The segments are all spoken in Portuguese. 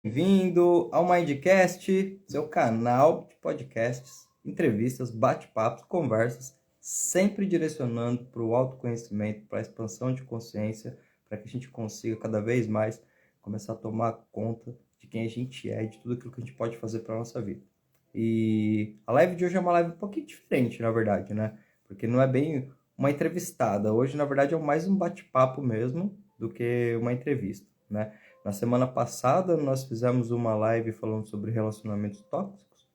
Bem-vindo ao Mindcast, seu canal de podcasts, entrevistas, bate-papos, conversas, sempre direcionando para o autoconhecimento, para a expansão de consciência, para que a gente consiga cada vez mais começar a tomar conta de quem a gente é, de tudo aquilo que a gente pode fazer para a nossa vida. E a live de hoje é uma live um pouquinho diferente, na verdade, né? Porque não é bem uma entrevistada. Hoje, na verdade, é mais um bate-papo mesmo do que uma entrevista, né? Na semana passada, nós fizemos uma live falando sobre relacionamentos tóxicos.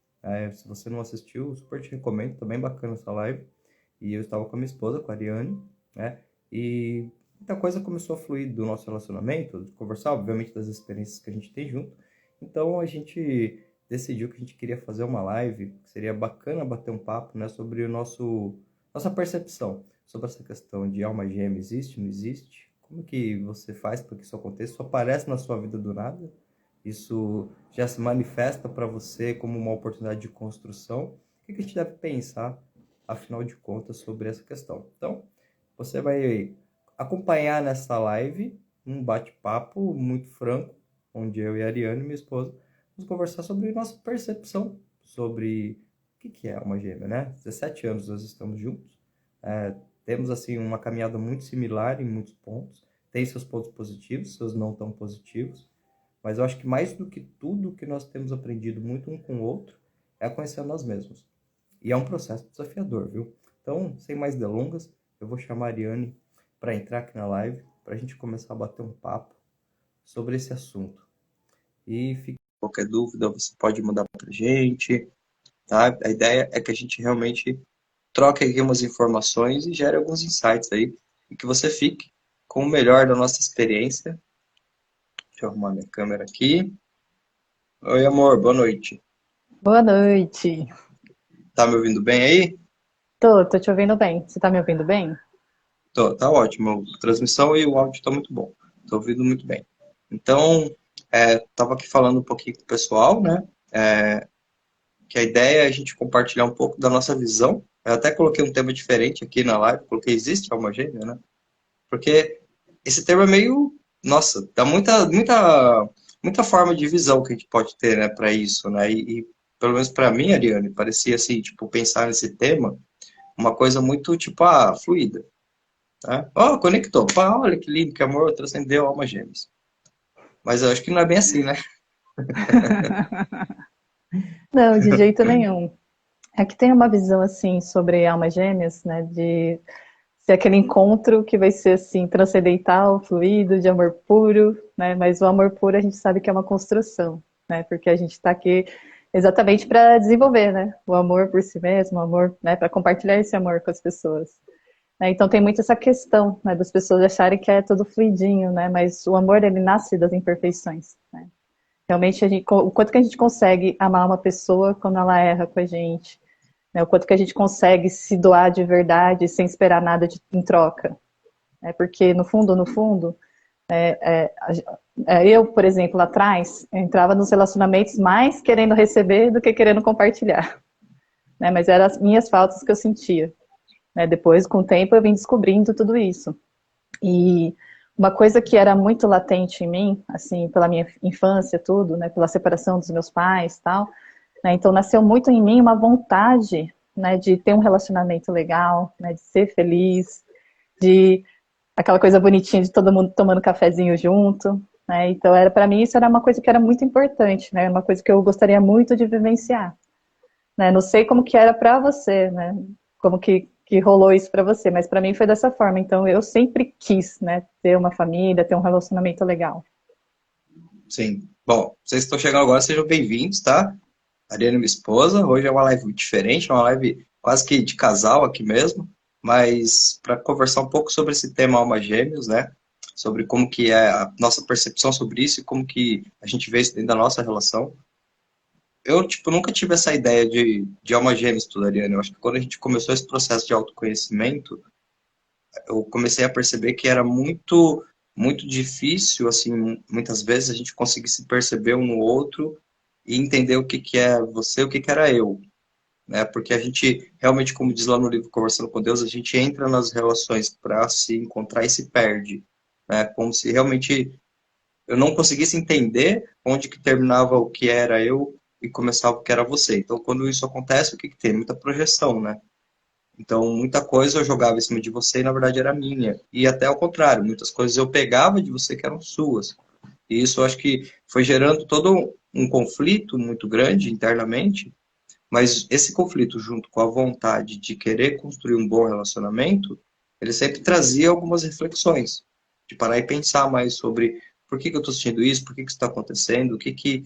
Se você não assistiu, super te recomendo, tá bem bacana essa live. E eu estava com a minha esposa, com a Ariane, né? E muita coisa começou a fluir do nosso relacionamento, de conversar, obviamente, das experiências que a gente tem junto. Então, a gente decidiu que a gente queria fazer uma live, que seria bacana bater um papo, né, sobre nossa percepção sobre essa questão de alma gêmea, existe, não existe? Como que você faz para que isso aconteça? Isso aparece na sua vida do nada? Isso já se manifesta para você como uma oportunidade de construção? O que a gente deve pensar, afinal de contas, sobre essa questão? Então, você vai acompanhar nessa live um bate-papo muito franco, onde eu e a Ariane, minha esposa, vamos conversar sobre nossa percepção sobre o que é alma gêmea, né? 17 anos nós estamos juntos, temos assim uma caminhada muito similar em muitos pontos, tem seus pontos positivos, seus não tão positivos, mas eu acho que mais do que tudo que nós temos aprendido muito um com o outro é a conhecer nós mesmos. E é um processo desafiador, viu? Então, sem mais delongas, eu vou chamar a Ariane para entrar aqui na live, para a gente começar a bater um papo sobre esse assunto. E fique qualquer dúvida, você pode mandar para a gente, tá? A ideia é que a gente realmente troque aqui umas informações e gere alguns insights aí, e que você fique com o melhor da nossa experiência. Deixa eu arrumar minha câmera aqui. Oi, amor, boa noite. Boa noite. Tá me ouvindo bem aí? Tô te ouvindo bem. Você tá me ouvindo bem? Tá ótimo. A transmissão e o áudio tá muito bom. Tô ouvindo muito bem. Então, tava aqui falando um pouquinho com o pessoal, né? Que a ideia é a gente compartilhar um pouco da nossa visão. Eu até coloquei um tema diferente aqui na live, coloquei existe alma gêmea, né? Porque esse termo é meio, nossa, dá muita forma de visão que a gente pode ter, né, para isso, né? E pelo menos para mim, Ariane, parecia assim, tipo, pensar nesse tema, uma coisa muito tipo, fluida, tá? Ó, conectou, pá, olha que lindo, que amor, transcendeu almas gêmeas. Mas eu acho que não é bem assim, né? Não, de jeito nenhum. É que tem uma visão assim sobre almas gêmeas, né, de ser aquele encontro que vai ser assim transcendental, fluido, de amor puro, né? Mas o amor puro a gente sabe que é uma construção, né? Porque a gente está aqui exatamente para desenvolver, né? O amor por si mesmo, o amor, né, para compartilhar esse amor com as pessoas. Né? Então tem muito essa questão, né, das pessoas acharem que é tudo fluidinho, né? Mas o amor ele nasce das imperfeições, né? Realmente, o quanto que a gente consegue amar uma pessoa quando ela erra com a gente, né? O quanto que a gente consegue se doar de verdade sem esperar nada em troca. Né? Porque, no fundo, eu, por exemplo, lá atrás, eu entrava nos relacionamentos mais querendo receber do que querendo compartilhar. Né? Mas eram as minhas faltas que eu sentia. Né? Depois, com o tempo, eu vim descobrindo tudo isso. E uma coisa que era muito latente em mim, assim, pela minha infância, tudo, né, pela separação dos meus pais, tal, né, então nasceu muito em mim uma vontade, né, de ter um relacionamento legal, né, de ser feliz, de aquela coisa bonitinha de todo mundo tomando cafezinho junto, né, então era para mim isso era uma coisa que era muito importante, né, uma coisa que eu gostaria muito de vivenciar, né, não sei como que era para você, né, como que rolou isso para você, mas para mim foi dessa forma. Então eu sempre quis, né, ter uma família, ter um relacionamento legal. Sim. Bom, vocês que estão chegando agora, sejam bem-vindos, tá? Ariane, minha esposa. Hoje é uma live diferente, uma live quase que de casal aqui mesmo, mas para conversar um pouco sobre esse tema alma gêmeos, né? Sobre como que é a nossa percepção sobre isso e como que a gente vê isso dentro da nossa relação. Eu, tipo, nunca tive essa ideia de alma gêmeos, tudo, Ariane. Eu acho que quando a gente começou esse processo de autoconhecimento, eu comecei a perceber que era muito difícil, assim, muitas vezes a gente conseguir se perceber um no outro e entender o que que é você, o que que era eu, né? Porque a gente realmente, como diz lá no livro Conversando com Deus, a gente entra nas relações para se encontrar e se perde, né? Como se realmente eu não conseguisse entender onde que terminava o que era eu e começava o que era você. Então, quando isso acontece, o que que tem? Muita projeção, né? Então, muita coisa eu jogava em cima de você e, na verdade, era minha. E até ao contrário, muitas coisas eu pegava de você que eram suas. E isso eu acho que foi gerando todo um conflito muito grande internamente, mas esse conflito, junto com a vontade de querer construir um bom relacionamento, ele sempre trazia algumas reflexões, de parar e pensar mais sobre por que que eu estou sentindo isso, por que que isso está acontecendo, o que que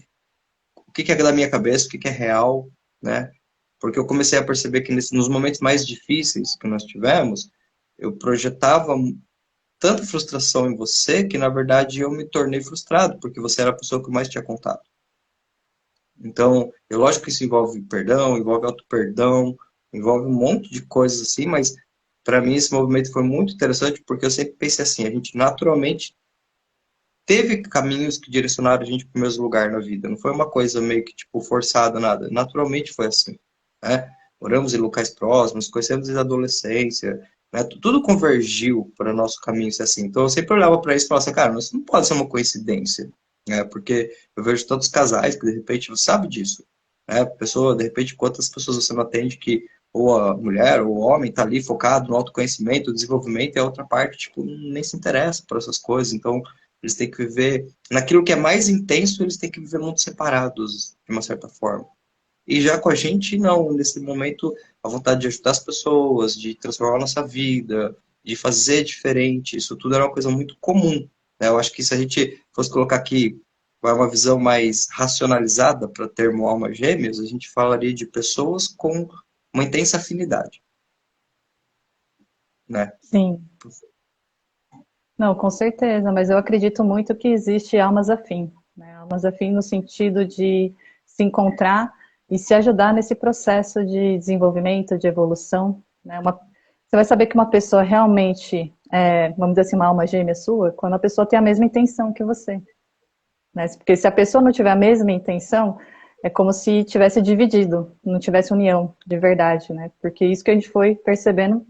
é da minha cabeça, o que que é real, né? Porque eu comecei a perceber que nos momentos mais difíceis que nós tivemos, eu projetava tanta frustração em você que, na verdade, eu me tornei frustrado, porque você era a pessoa que eu mais tinha contato. Então, é lógico que isso envolve perdão, envolve auto-perdão, envolve um monte de coisas assim, mas para mim esse movimento foi muito interessante porque eu sempre pensei assim, a gente naturalmente teve caminhos que direcionaram a gente para o mesmo lugar na vida. Não foi uma coisa meio que tipo forçada, nada. Naturalmente foi assim, né? Moramos em locais próximos, conhecemos desde a adolescência, né? Tudo convergiu para o nosso caminho ser assim. Então eu sempre olhava para isso e falava assim, cara, isso não pode ser uma coincidência, né? Porque eu vejo tantos casais que de repente você sabe disso, né? Pessoa, de repente, quantas pessoas você não atende que ou a mulher ou o homem está ali focado no autoconhecimento, no desenvolvimento, e a outra parte, tipo, nem se interessa por essas coisas. Então, eles têm que viver naquilo que é mais intenso, eles têm que viver mundos separados, de uma certa forma. E já com a gente, não. Nesse momento, a vontade de ajudar as pessoas, de transformar a nossa vida, de fazer diferente, isso tudo era uma coisa muito comum, né? Eu acho que se a gente fosse colocar aqui uma visão mais racionalizada para termo alma gêmeas, a gente falaria de pessoas com uma intensa afinidade, né? Sim. Não, com certeza, mas eu acredito muito que existe almas afim, né? Almas afim no sentido de se encontrar e se ajudar nesse processo de desenvolvimento, de evolução, né? Você vai saber que uma pessoa realmente, vamos dizer assim, uma alma gêmea sua, quando a pessoa tem a mesma intenção que você, né? Porque se a pessoa não tiver a mesma intenção, é como se tivesse dividido, não tivesse união de verdade, né? Porque isso que a gente foi percebendo,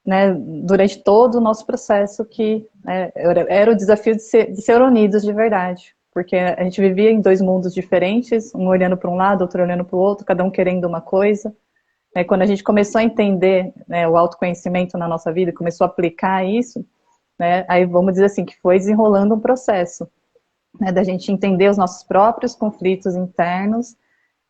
né, durante todo o nosso processo, que era o desafio de ser unidos de verdade, porque a gente vivia em dois mundos diferentes, um olhando para um lado, outro olhando para o outro, cada um querendo uma coisa. Quando a gente começou a entender, né, o autoconhecimento na nossa vida, começou a aplicar isso, né, aí vamos dizer assim, que foi desenrolando um processo, né, da gente entender os nossos próprios conflitos internos,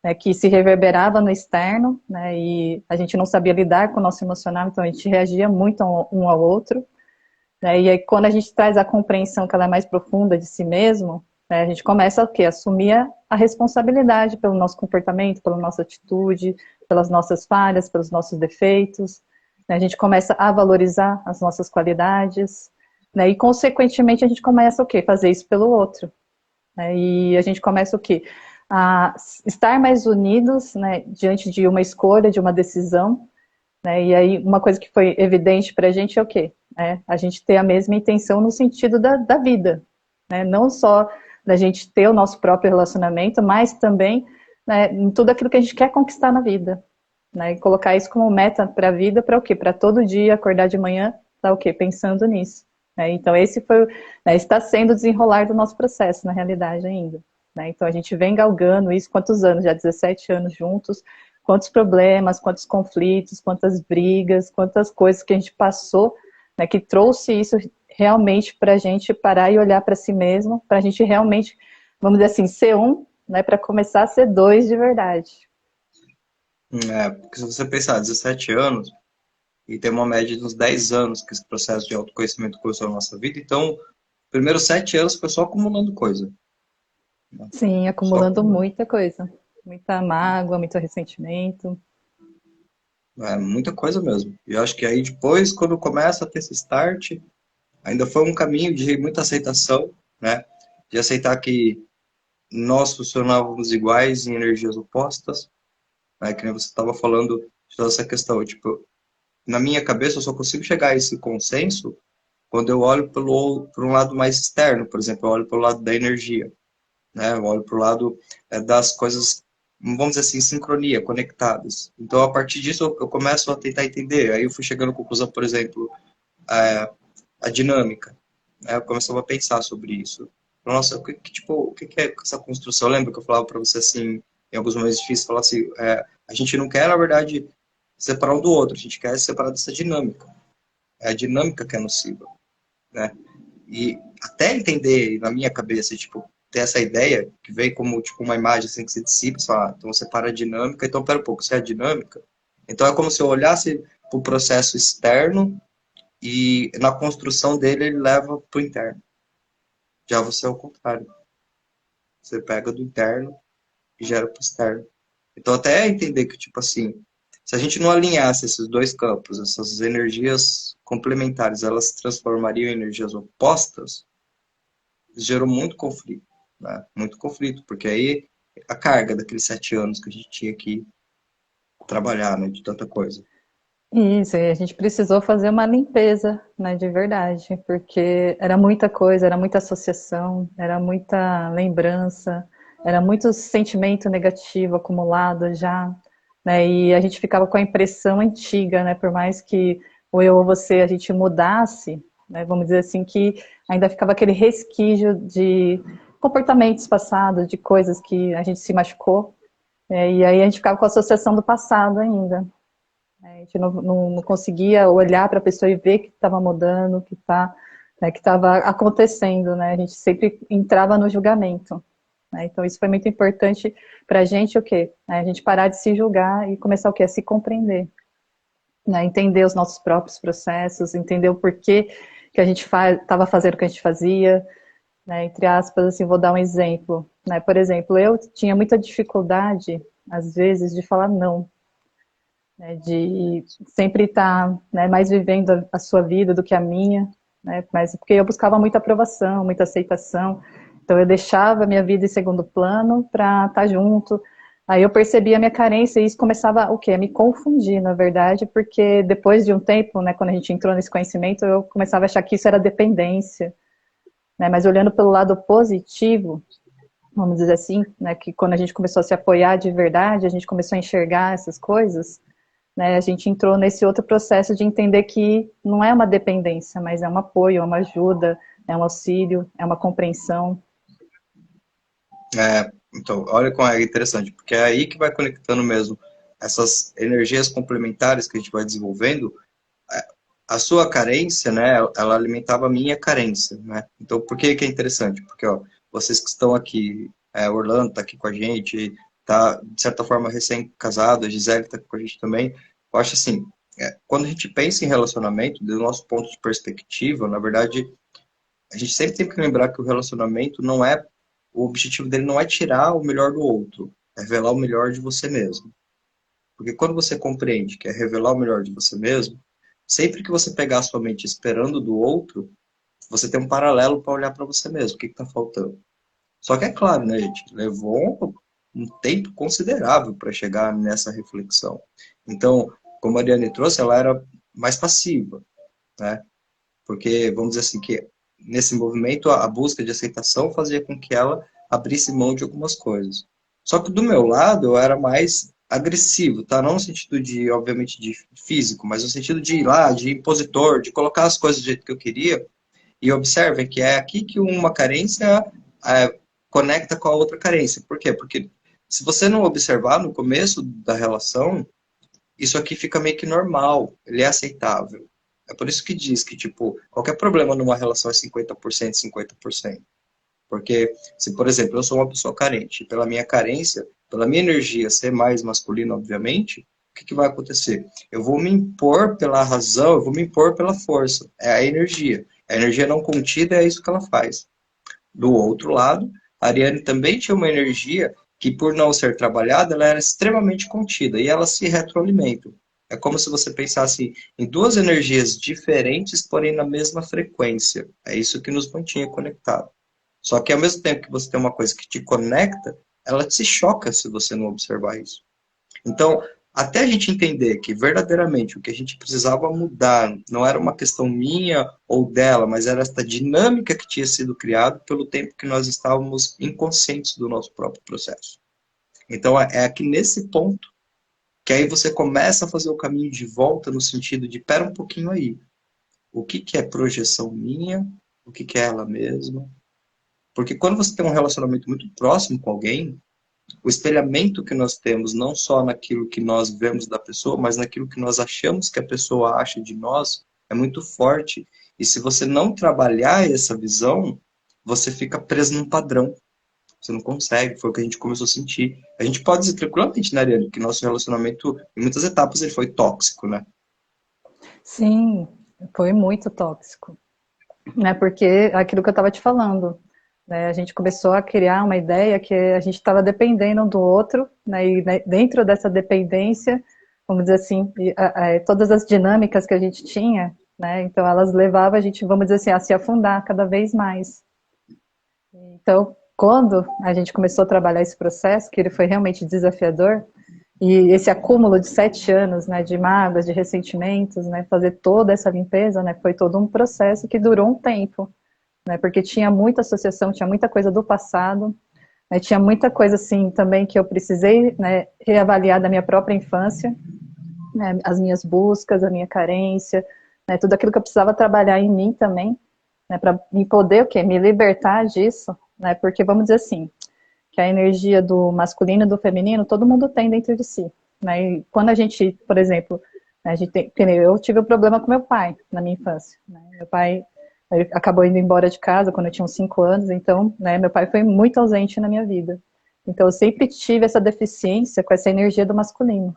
né, que se reverberava no externo, né, e a gente não sabia lidar com o nosso emocional, então a gente reagia muito um ao outro, né, e aí quando a gente traz a compreensão que ela é mais profunda de si mesmo, né, a gente começa o quê? Assumir a responsabilidade pelo nosso comportamento, pela nossa atitude, pelas nossas falhas, pelos nossos defeitos, né, a gente começa a valorizar as nossas qualidades, né, e consequentemente a gente começa o quê? Fazer isso pelo outro, né, e a gente começa o quê? A estar mais unidos, né, diante de uma escolha, de uma decisão, né, e aí uma coisa que foi evidente para a gente é o quê? A gente ter a mesma intenção no sentido da vida, né, não só da gente ter o nosso próprio relacionamento, mas também, né, em tudo aquilo que a gente quer conquistar na vida, né, e colocar isso como meta para a vida, para o quê? Para todo dia acordar de manhã, tá o quê? Pensando nisso. Né, então esse foi, né, está sendo o desenrolar do nosso processo, na realidade ainda. Né? Então a gente vem galgando isso, quantos anos? Já 17 anos juntos, quantos problemas, quantos conflitos, quantas brigas, quantas coisas que a gente passou, né, que trouxe isso realmente para a gente parar e olhar para si mesmo, para a gente realmente, vamos dizer assim, ser um, né, para começar a ser dois de verdade. Porque se você pensar 17 anos, e tem uma média de uns 10 anos que esse processo de autoconhecimento começou na nossa vida, então, primeiros 7 anos foi só acumulando coisa, né? Sim, Só acumulando acumulando. muita coisa, muita mágoa, muito ressentimento. É muita coisa mesmo. E eu acho que aí depois, quando começa a ter esse start, ainda foi um caminho de muita aceitação, né? De aceitar que nós funcionávamos iguais em energias opostas, né? Que nem você estava falando de toda essa questão. Tipo, na minha cabeça eu só consigo chegar a esse consenso quando eu olho por um lado mais externo, por exemplo, eu olho pelo lado da energia, né? Eu olho para o lado das coisas, vamos dizer assim, em sincronia, conectadas. Então, a partir disso, eu começo a tentar entender. Aí eu fui chegando à conclusão, por exemplo, a dinâmica, né? Eu começava a pensar sobre isso. Nossa, o que é essa construção? Eu lembro que eu falava para você assim, em alguns momentos difíceis, falar assim, a gente não quer, na verdade, separar um do outro, a gente quer separar dessa dinâmica. É a dinâmica que é nociva, né? E até entender na minha cabeça, tipo, ter essa ideia que veio como tipo uma imagem assim que se dissipa, só, então você para a dinâmica, então pera um pouco, se é a dinâmica. Então é como se eu olhasse para o processo externo e na construção dele ele leva para o interno. Já você é o contrário. Você pega do interno e gera para o externo. Então até entender que, tipo assim, se a gente não alinhasse esses dois campos, essas energias complementares, elas se transformariam em energias opostas, gerou muito conflito, né? Muito conflito, porque aí a carga daqueles 7 anos que a gente tinha que trabalhar, né, de tanta coisa. Isso, e a gente precisou fazer uma limpeza, né, de verdade, porque era muita coisa, era muita associação, era muita lembrança, era muito sentimento negativo acumulado já, né, e a gente ficava com a impressão antiga, né, por mais que ou eu ou você a gente mudasse, né, vamos dizer assim, que ainda ficava aquele resquício de comportamentos passados, de coisas que a gente se machucou, e aí a gente ficava com a associação do passado ainda. A gente não conseguia olhar para a pessoa e ver que estava mudando, que tá, né, que estava acontecendo, né? A gente sempre entrava no julgamento. Né? Então isso foi muito importante para a gente o quê? A gente parar de se julgar e começar o quê? A se compreender, né? Entender os nossos próprios processos, entender o porquê que a gente estava fazendo o que a gente fazia, né? Entre aspas, assim, vou dar um exemplo. Né? Por exemplo, eu tinha muita dificuldade, às vezes, de falar não, né, de sempre estar, né, mais vivendo a sua vida do que a minha, né, mas porque eu buscava muita aprovação, muita aceitação, então eu deixava a minha vida em segundo plano para estar junto. Aí eu percebia a minha carência e isso começava o quê? A me confundir, na verdade, porque depois de um tempo, né, quando a gente entrou nesse conhecimento, eu começava a achar que isso era dependência, né, mas olhando pelo lado positivo, vamos dizer assim, né, que quando a gente começou a se apoiar de verdade, a gente começou a enxergar essas coisas, né, a gente entrou nesse outro processo de entender que não é uma dependência, mas é um apoio, é uma ajuda, é um auxílio, é uma compreensão. Então, olha como é interessante, porque é aí que vai conectando mesmo essas energias complementares que a gente vai desenvolvendo. A sua carência, né, ela alimentava a minha carência, né? Então, por que que é interessante? Porque, ó, vocês que estão aqui, Orlando está aqui com a gente, tá, de certa forma, recém-casado, a Gisele está com a gente também. Eu acho assim, quando a gente pensa em relacionamento, do nosso ponto de perspectiva, na verdade, a gente sempre tem que lembrar que o relacionamento não é, o objetivo dele não é tirar o melhor do outro, é revelar o melhor de você mesmo. Porque quando você compreende que é revelar o melhor de você mesmo, sempre que você pegar a sua mente esperando do outro, você tem um paralelo para olhar para você mesmo. O que está faltando? Só que é claro, né, gente? Levou um tempo considerável para chegar nessa reflexão. Então, como a Ariane trouxe, ela era mais passiva, né? Porque, vamos dizer assim, que nesse movimento a busca de aceitação fazia com que ela abrisse mão de algumas coisas. Só que do meu lado eu era mais agressivo, tá? Não no sentido de, obviamente, de físico, mas no sentido de ir lá, de impositor, de colocar as coisas do jeito que eu queria. E observem que é aqui que uma carência conecta com a outra carência. Por quê? Porque se você não observar no começo da relação, isso aqui fica meio que normal, ele é aceitável. É por isso que diz que, tipo, qualquer problema numa relação é 50%, 50%. Porque, se, por exemplo, eu sou uma pessoa carente, pela minha carência, pela minha energia ser mais masculina, obviamente, o que, que vai acontecer? Eu vou me impor pela razão, eu vou me impor pela força. É a energia. A energia não contida é isso que ela faz. Do outro lado, a Ariane também tinha uma energia que, por não ser trabalhada, ela era extremamente contida e elas se retroalimentam. É como se você pensasse em duas energias diferentes, porém na mesma frequência. É isso que nos mantinha conectados. Só que ao mesmo tempo que você tem uma coisa que te conecta, ela te choca se você não observar isso. Então, até a gente entender que verdadeiramente o que a gente precisava mudar não era uma questão minha ou dela, mas era esta dinâmica que tinha sido criada pelo tempo que nós estávamos inconscientes do nosso próprio processo. Então, é aqui nesse ponto que aí você começa a fazer o caminho de volta no sentido de, pera um pouquinho aí, o que que é projeção minha, o que que é ela mesma, Porque quando você tem um relacionamento muito próximo com alguém, o espelhamento que nós temos, não só naquilo que nós vemos da pessoa, mas naquilo que nós achamos que a pessoa acha de nós, é muito forte. E se você não trabalhar essa visão, você fica preso num padrão. Você não consegue, foi o que a gente começou a sentir. A gente pode dizer tranquilamente, né, Ariane, que nosso relacionamento, em muitas etapas, ele foi tóxico, né? Sim, foi muito tóxico, né? Porque aquilo que eu estava te falando, né? A gente começou a criar uma ideia que a gente estava dependendo um do outro, né? E dentro dessa dependência, vamos dizer assim, todas as dinâmicas que a gente tinha, né? Então elas levavam a gente, vamos dizer assim, a se afundar cada vez mais. Então, quando a gente começou a trabalhar esse processo, que ele foi realmente desafiador, e esse acúmulo de 7 anos, né, de mágoas, de ressentimentos, né, fazer toda essa limpeza, né, foi todo um processo que durou um tempo, né, porque tinha muita associação, tinha muita coisa do passado, né, tinha muita coisa, assim, também que eu precisei, né, reavaliar da minha própria infância, né, as minhas buscas, a minha carência, né, tudo aquilo que eu precisava trabalhar em mim também, né, para me poder, o quê? Me libertar disso, né, porque vamos dizer assim, que a energia do masculino e do feminino todo mundo tem dentro de si, né? E quando a gente, por exemplo, né, a gente tem, eu tive um problema com meu pai na minha infância, né? Meu pai ele acabou indo embora de casa quando eu tinha uns 5 anos, então, né, meu pai foi muito ausente na minha vida. Então, eu sempre tive essa deficiência com essa energia do masculino,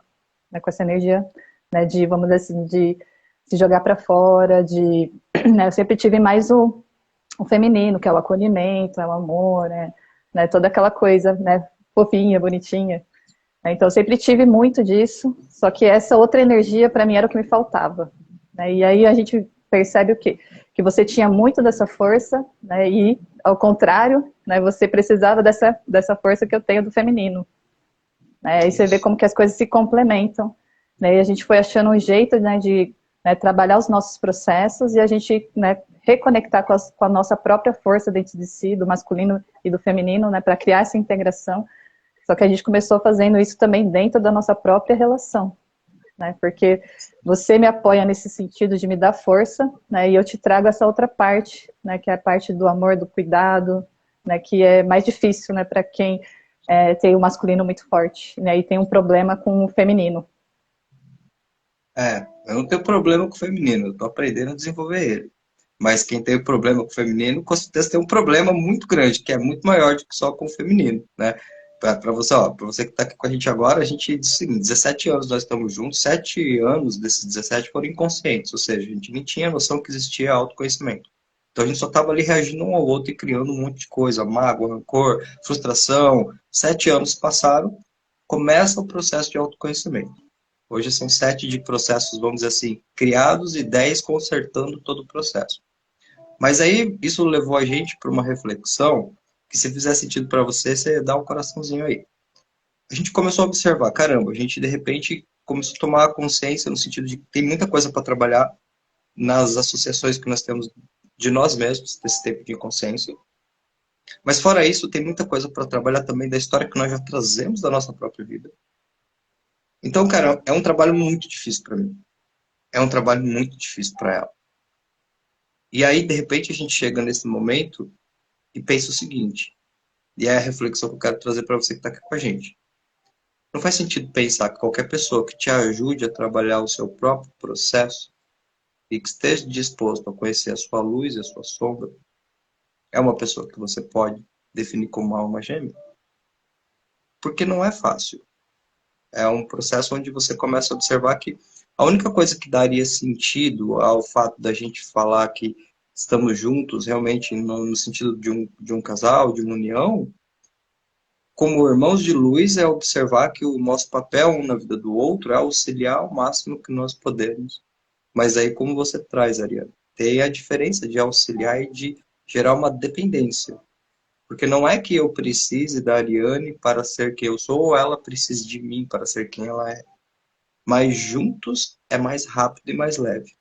né, com essa energia, né, de, vamos dizer assim, de se jogar para fora, de, né, eu sempre tive mais o feminino, que é o acolhimento, é o amor, né, toda aquela coisa, né, fofinha, bonitinha. Então, eu sempre tive muito disso, só que essa outra energia, para mim, era o que me faltava. Né, e aí a gente percebe o quê? Que você tinha muito dessa força, né, e, ao contrário, né, você precisava dessa força que eu tenho do feminino. Né, aí você vê Isso. como que as coisas se complementam, né, e a gente foi achando um jeito, né, de, né, trabalhar os nossos processos e a gente, né, reconectar com a nossa própria força dentro de si, do masculino e do feminino, né, para criar essa integração. Só que a gente começou fazendo isso também dentro da nossa própria relação, né, porque você me apoia nesse sentido de me dar força, né, e eu te trago essa outra parte, né, que é a parte do amor, do cuidado, né, que é mais difícil, né, para quem tem o masculino muito forte, né, e tem um problema com o feminino. É, eu não tenho problema com o feminino, eu tô aprendendo a desenvolver ele. Mas quem tem problema com o feminino, com certeza tem um problema muito grande, que é muito maior do que só com o feminino, né? Para você, ó, para você que está aqui com a gente agora, a gente disse o seguinte, 17 anos nós estamos juntos, 7 anos desses 17 foram inconscientes, ou seja, a gente nem tinha noção que existia autoconhecimento. Então a gente só estava ali reagindo um ao outro e criando um monte de coisa, mágoa, rancor, frustração. 7 anos passaram, começa o processo de autoconhecimento. Hoje são 7 de processos, vamos dizer assim, criados e 10 consertando todo o processo. Mas aí isso levou a gente para uma reflexão que se fizer sentido para você, você dá um coraçãozinho aí. A gente começou a observar, caramba, a gente de repente começou a tomar consciência no sentido de que tem muita coisa para trabalhar nas associações que nós temos de nós mesmos, desse tempo de inconsciência. Mas fora isso, tem muita coisa para trabalhar também da história que nós já trazemos da nossa própria vida. Então, cara, é um trabalho muito difícil para mim. É um trabalho muito difícil para ela. E aí, de repente, a gente chega nesse momento e pensa o seguinte, e é a reflexão que eu quero trazer para você que está aqui com a gente. Não faz sentido pensar que qualquer pessoa que te ajude a trabalhar o seu próprio processo e que esteja disposto a conhecer a sua luz e a sua sombra é uma pessoa que você pode definir como uma alma gêmea. Porque não é fácil. É um processo onde você começa a observar que a única coisa que daria sentido ao fato da gente falar que estamos juntos realmente no sentido de um casal, de uma união, como irmãos de luz, é observar que o nosso papel um na vida do outro é auxiliar ao máximo que nós podemos. Mas aí, como você traz, Ariana, tem a diferença de auxiliar e de gerar uma dependência. Porque não é que eu precise da Ariane para ser quem eu sou, ou ela precise de mim para ser quem ela é. Mas juntos é mais rápido e mais leve.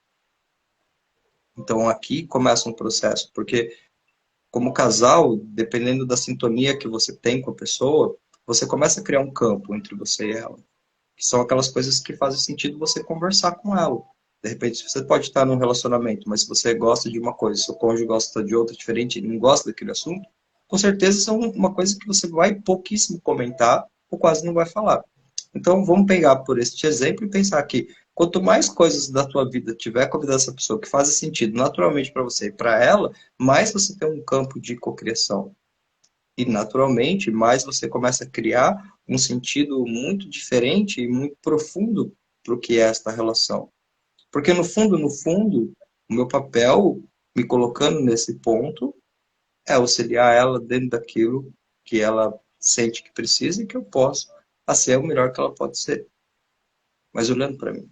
Então aqui começa um processo, porque como casal, dependendo da sintonia que você tem com a pessoa, você começa a criar um campo entre você e ela. Que são aquelas coisas que fazem sentido você conversar com ela. De repente, você pode estar num relacionamento, mas se você gosta de uma coisa, seu cônjuge gosta de outra diferente e não gosta daquele assunto, com certeza são uma coisa que você vai pouquíssimo comentar ou quase não vai falar. Então, vamos pegar por este exemplo e pensar que quanto mais coisas da tua vida tiver com a vida dessa pessoa que fazem sentido naturalmente para você e para ela, mais você tem um campo de cocriação. E naturalmente, mais você começa a criar um sentido muito diferente e muito profundo para o que é esta relação. Porque no fundo, o meu papel, me colocando nesse ponto, é auxiliar ela dentro daquilo que ela sente que precisa e que eu posso a ser o melhor que ela pode ser. Mas olhando para mim.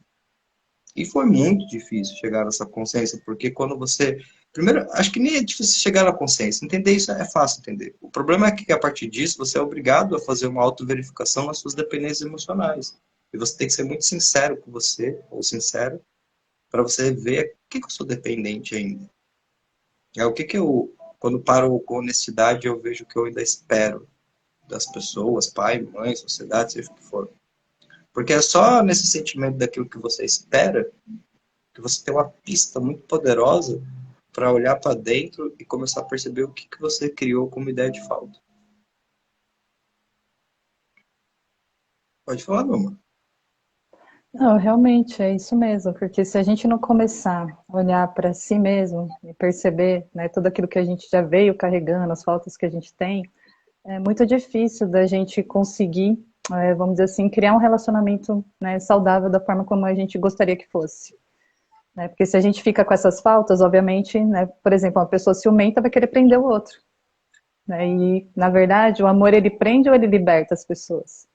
E foi muito difícil chegar nessa consciência, porque quando você. Primeiro, acho que nem é difícil chegar na consciência. Entender isso é fácil entender. O problema é que a partir disso você é obrigado a fazer uma autoverificação nas suas dependências emocionais. E você tem que ser muito sincero com você, ou sincero, para você ver o que, que eu sou dependente ainda. É o que, que eu. Quando paro com honestidade, eu vejo que eu ainda espero das pessoas, pai, mãe, sociedade, seja o que for. Porque é só nesse sentimento daquilo que você espera que você tem uma pista muito poderosa para olhar para dentro e começar a perceber o que, que você criou como ideia de falta. Pode falar, meu amor. Não, realmente é isso mesmo, porque se a gente não começar a olhar para si mesmo e perceber, né, tudo aquilo que a gente já veio carregando, as faltas que a gente tem, é muito difícil da gente conseguir, vamos dizer assim, criar um relacionamento, né, saudável da forma como a gente gostaria que fosse. Né? Porque se a gente fica com essas faltas, obviamente, né, por exemplo, uma pessoa ciumenta vai querer prender o outro. Né? E, na verdade, o amor, ele prende ou ele liberta as pessoas?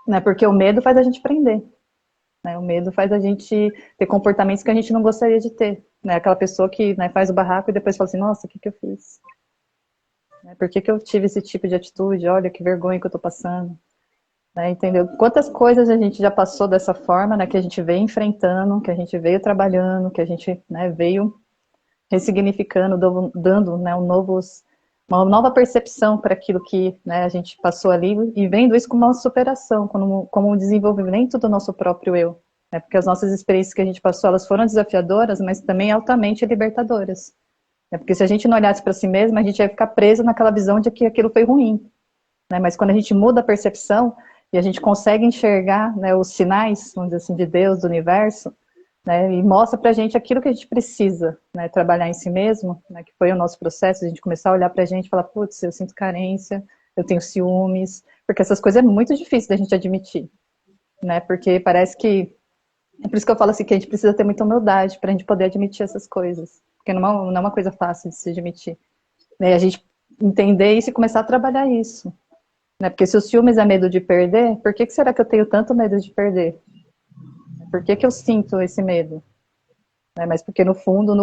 Né? Porque o medo faz a gente prender. Né? O medo faz a gente ter comportamentos que a gente não gostaria de ter. Né? Aquela pessoa que, né, faz o barraco e depois fala assim, nossa, o que eu fiz? Né? Por que eu tive esse tipo de atitude? Olha que vergonha que eu tô passando. Né? Entendeu? Quantas coisas a gente já passou dessa forma, né, que a gente veio enfrentando, que a gente veio trabalhando, que a gente, né, veio ressignificando, dando, né, uma nova percepção para aquilo que, né, a gente passou ali e vendo isso como uma superação, como um desenvolvimento do nosso próprio eu. Né, porque as nossas experiências que a gente passou, elas foram desafiadoras, mas também altamente libertadoras. Né, porque se a gente não olhasse para si mesmo, a gente ia ficar preso naquela visão de que aquilo foi ruim. Né, mas quando a gente muda a percepção e a gente consegue enxergar, né, os sinais, vamos dizer assim, de Deus, do universo, né, e mostra pra gente aquilo que a gente precisa, né, trabalhar em si mesmo, né, que foi o nosso processo, a gente começar a olhar pra gente e falar, putz, eu sinto carência, eu tenho ciúmes, porque essas coisas é muito difícil da gente admitir, né, porque parece que, é por isso que eu falo assim, que a gente precisa ter muita humildade pra gente poder admitir essas coisas, porque não é uma coisa fácil de se admitir, né, a gente entender isso e começar a trabalhar isso, né, porque se o ciúmes é medo de perder, por que será que eu tenho tanto medo de perder? Por que eu sinto esse medo? Né? Mas porque no fundo,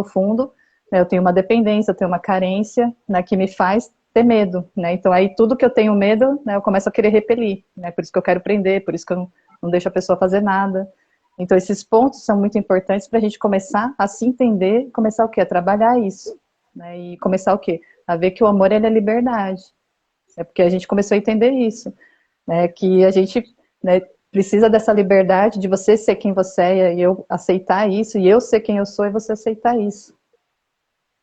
né, eu tenho uma dependência, eu tenho uma carência, né, que me faz ter medo, né? Então aí tudo que eu tenho medo, né, eu começo a querer repelir, né? Por isso que eu quero prender, por isso que eu não deixo a pessoa fazer nada. Então esses pontos são muito importantes para a gente começar a se entender, começar o quê? A trabalhar isso, né? E começar o quê? A ver que o amor, ele é liberdade. É porque a gente começou a entender isso, né? Que a gente, né, precisa dessa liberdade de você ser quem você é e eu aceitar isso, e eu ser quem eu sou e você aceitar isso.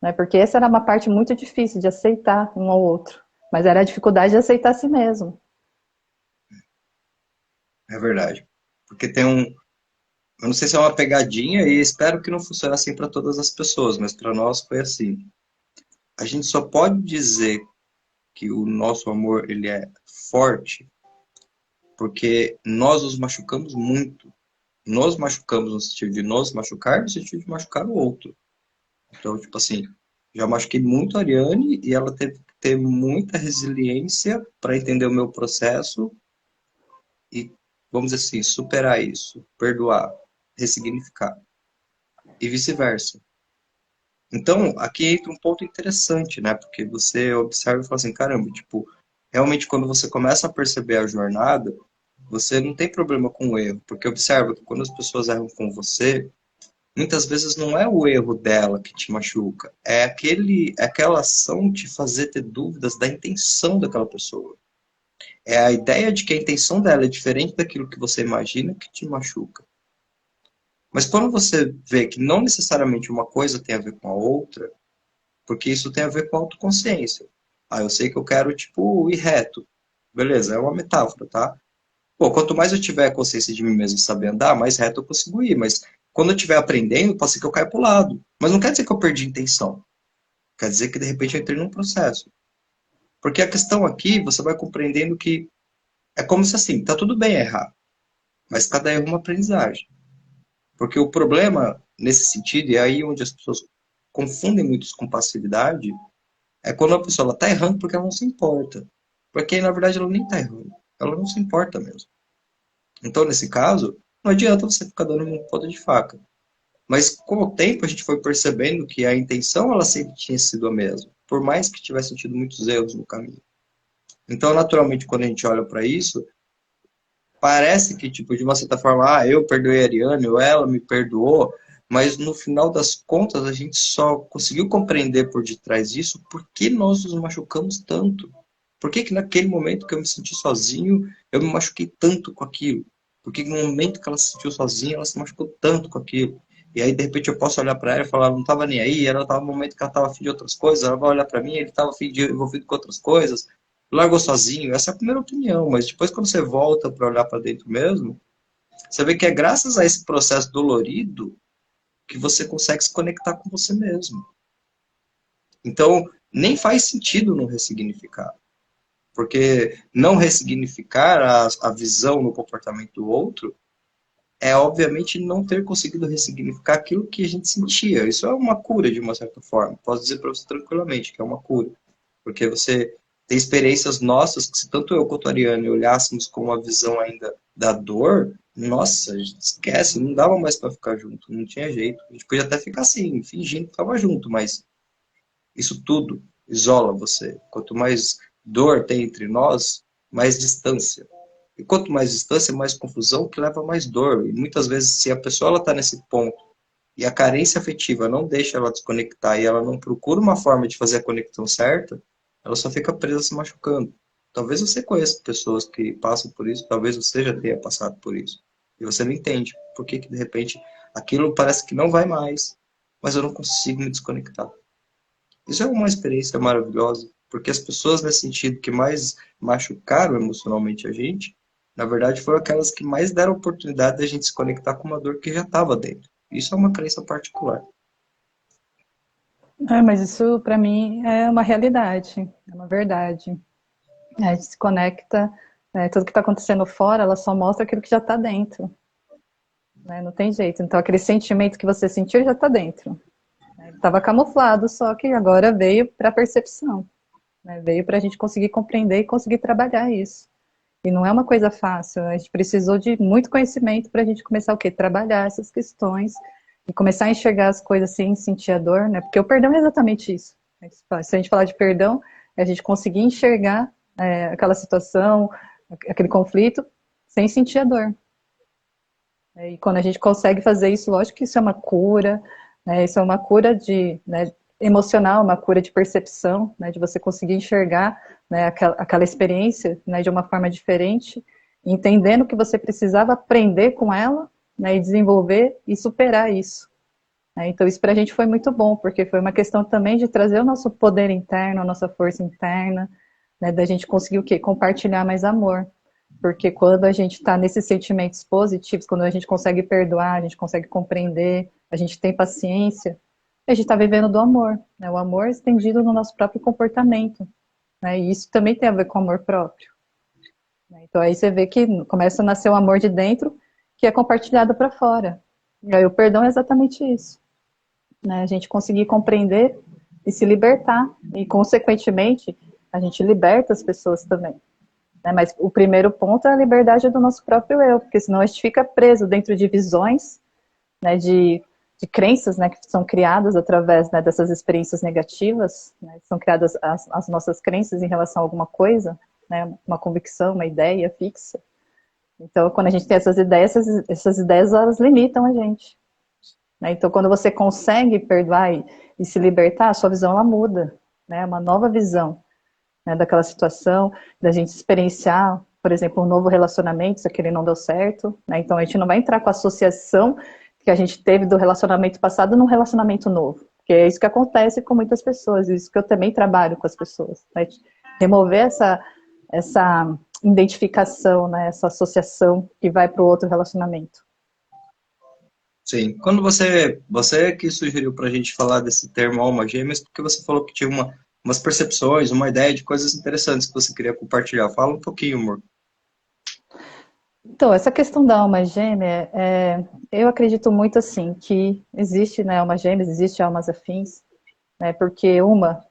Né? Porque essa era uma parte muito difícil de aceitar um ao outro, mas era a dificuldade de aceitar a si mesmo. É verdade. Porque tem um. Eu não sei se é uma pegadinha e espero que não funcione assim para todas as pessoas, mas para nós foi assim. A gente só pode dizer que o nosso amor ele é forte porque nós nos machucamos muito. Nos machucamos no sentido de nos machucar, no sentido de machucar o outro. Então, tipo assim, já machuquei muito a Ariane e ela teve que ter muita resiliência para entender o meu processo e, vamos dizer assim, superar isso, perdoar, ressignificar e vice-versa. Então, aqui entra um ponto interessante, né? Porque você observa e fala assim, caramba, tipo, realmente quando você começa a perceber a jornada, você não tem problema com o erro, porque observa que quando as pessoas erram com você, muitas vezes não é o erro dela que te machuca, é aquela ação te fazer ter dúvidas da intenção daquela pessoa. É a ideia de que a intenção dela é diferente daquilo que você imagina que te machuca. Mas quando você vê que não necessariamente uma coisa tem a ver com a outra, porque isso tem a ver com a autoconsciência. Ah, eu sei que eu quero, tipo, ir reto. Beleza, é uma metáfora, tá? Pô, quanto mais eu tiver consciência de mim mesmo e saber andar, mais reto eu consigo ir. Mas quando eu estiver aprendendo, pode ser que eu caia pro lado. Mas não quer dizer que eu perdi a intenção. Quer dizer que, de repente, eu entrei num processo. Porque a questão aqui, você vai compreendendo que é como se assim, tá tudo bem errar, mas cada erro é uma aprendizagem. Porque o problema, nesse sentido, e é aí onde as pessoas confundem muito isso com passividade, é quando a pessoa está errando porque ela não se importa. Porque, na verdade, ela nem está errando. Ela não se importa mesmo. Então, nesse caso, não adianta você ficar dando um ponta de faca. Mas, com o tempo, a gente foi percebendo que a intenção, ela sempre tinha sido a mesma. Por mais que tivesse tido muitos erros no caminho. Então, naturalmente, quando a gente olha para isso, parece que, tipo, de uma certa forma, eu perdoei a Ariane, ou ela me perdoou, mas no final das contas a gente só conseguiu compreender por detrás disso por que nós nos machucamos tanto. Por que que naquele momento que eu me senti sozinho, eu me machuquei tanto com aquilo? Por que no momento que ela se sentiu sozinha, ela se machucou tanto com aquilo? E aí, de repente, eu posso olhar para ela e falar, não estava nem aí, ela estava no momento que ela estava afim de outras coisas, ela vai olhar para mim, ele estava afim de envolvido com outras coisas, largou sozinho. Essa é a primeira opinião, mas depois, quando você volta para olhar para dentro mesmo, você vê que é graças a esse processo dolorido que você consegue se conectar com você mesmo. Então, nem faz sentido não ressignificar. Porque não ressignificar a visão no comportamento do outro é, obviamente, não ter conseguido ressignificar aquilo que a gente sentia. Isso é uma cura, de uma certa forma. Posso dizer para você tranquilamente que é uma cura. Porque você tem experiências nossas que, se tanto eu quanto a Ariane olhássemos com uma visão ainda da dor, nossa, a gente esquece, não dava mais para ficar junto, não tinha jeito. A gente podia até ficar assim, fingindo que estava junto, mas isso tudo isola você. Quanto mais dor tem entre nós, mais distância. E quanto mais distância, mais confusão, que leva a mais dor. E muitas vezes, se a pessoa está nesse ponto e a carência afetiva não deixa ela desconectar e ela não procura uma forma de fazer a conexão certa, ela só fica presa se machucando. Talvez você conheça pessoas que passam por isso, talvez você já tenha passado por isso. E você não entende por que, que de repente aquilo parece que não vai mais, mas eu não consigo me desconectar. Isso é uma experiência maravilhosa, porque as pessoas nesse sentido que mais machucaram emocionalmente a gente, na verdade foram aquelas que mais deram oportunidade da gente se conectar com uma dor que já estava dentro. Isso é uma crença particular. Mas isso para mim é uma realidade, é uma verdade. A gente se conecta, né, tudo que está acontecendo fora, ela só mostra aquilo que já está dentro, né, não tem jeito. Então aquele sentimento que você sentiu já está dentro. Estava camuflado, só que agora veio para a percepção, né, veio para a gente conseguir compreender e conseguir trabalhar isso. E não é uma coisa fácil, a gente precisou de muito conhecimento para a gente começar o quê? Trabalhar essas questões e começar a enxergar as coisas sem sentir a dor, né? Porque o perdão é exatamente isso. Se a gente falar de perdão, é a gente conseguir enxergar aquela situação, aquele conflito, sem sentir a dor. E quando a gente consegue fazer isso, lógico que isso é uma cura, né? Isso é uma cura né, emocional, uma cura de percepção, né, de você conseguir enxergar, né, aquela experiência, né, de uma forma diferente, entendendo que você precisava aprender com ela, né, e desenvolver e superar isso. Né? Então isso para a gente foi muito bom, porque foi uma questão também de trazer o nosso poder interno, a nossa força interna, né, da gente conseguir o quê? Compartilhar mais amor. Porque quando a gente está nesses sentimentos positivos, quando a gente consegue perdoar, a gente consegue compreender, a gente tem paciência, a gente está vivendo do amor, né? O amor estendido no nosso próprio comportamento, né? E isso também tem a ver com o amor próprio. Né? Então aí você vê que começa a nascer o amor de dentro, que é compartilhado para fora. E aí o perdão é exatamente isso, né? A gente conseguir compreender e se libertar, e consequentemente a gente liberta as pessoas também. Né? Mas o primeiro ponto é a liberdade do nosso próprio eu, porque senão a gente fica preso dentro de visões, né, de crenças, né, que são criadas através, né, dessas experiências negativas, né, são criadas as nossas crenças em relação a alguma coisa, né, uma convicção, uma ideia fixa. Então, quando a gente tem essas ideias, essas ideias elas limitam a gente. Né? Então, quando você consegue perdoar e se libertar, a sua visão ela muda, né, uma nova visão, né, daquela situação, da gente experienciar, por exemplo, um novo relacionamento, se aquele não deu certo, né? Então a gente não vai entrar com a associação que a gente teve do relacionamento passado num relacionamento novo. Porque é isso que acontece com muitas pessoas, isso que eu também trabalho com as pessoas, né? Remover essa identificação, né? Essa associação que vai para o outro relacionamento. Sim. Quando você que sugeriu para a gente falar desse termo alma gêmeas, porque você falou que tinha umas percepções, uma ideia de coisas interessantes que você queria compartilhar. Fala um pouquinho, amor. Então, essa questão da alma gêmea, eu acredito muito assim, que existe, né, alma gêmeas, existe almas afins, né, porque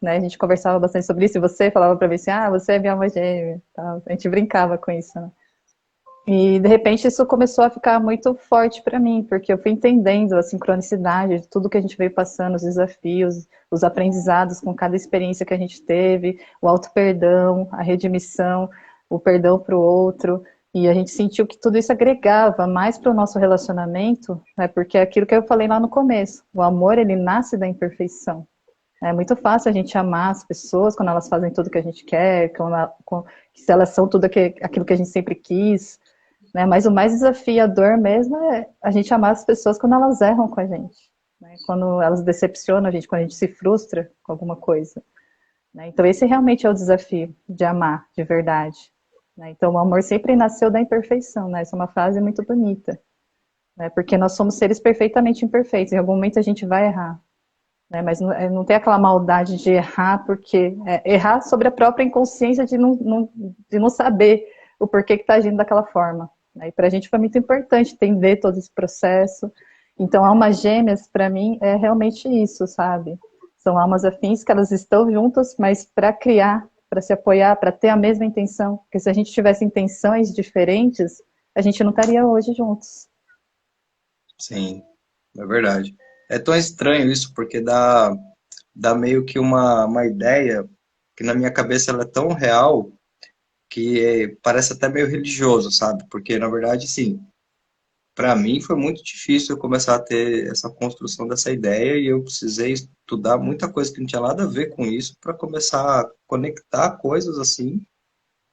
né, a gente conversava bastante sobre isso, e você falava para mim assim, você é minha alma gêmea, tá? A gente brincava com isso, né? E, de repente, isso começou a ficar muito forte para mim, porque eu fui entendendo a sincronicidade de tudo que a gente veio passando, os desafios, os aprendizados com cada experiência que a gente teve, o auto-perdão, a redimissão, o perdão para o outro, e a gente sentiu que tudo isso agregava mais para o nosso relacionamento, né, porque é aquilo que eu falei lá no começo, o amor, ele nasce da imperfeição. É muito fácil a gente amar as pessoas quando elas fazem tudo que a gente quer, se elas são tudo aquilo que a gente sempre quis, né? Mas o mais desafiador mesmo é a gente amar as pessoas quando elas erram com a gente, né? Quando elas decepcionam a gente, quando a gente se frustra com alguma coisa, né? Então esse realmente é o desafio de amar de verdade, né? Então o amor sempre nasceu da imperfeição, né? Essa é uma frase muito bonita, né? Porque nós somos seres perfeitamente imperfeitos, em algum momento a gente vai errar, né? Mas não tem aquela maldade de errar, porque errar sobre a própria inconsciência de não saber o porquê que está agindo daquela forma. E para a gente foi muito importante entender todo esse processo. Então, almas gêmeas, para mim, é realmente isso, sabe? São almas afins que elas estão juntas, mas para criar, para se apoiar, para ter a mesma intenção. Porque se a gente tivesse intenções diferentes, a gente não estaria hoje juntos. Sim, é verdade. É tão estranho isso, porque dá meio que uma ideia que na minha cabeça ela é tão real que parece até meio religioso, sabe? Porque, na verdade, sim, para mim foi muito difícil eu começar a ter essa construção dessa ideia e eu precisei estudar muita coisa que não tinha nada a ver com isso para começar a conectar coisas assim.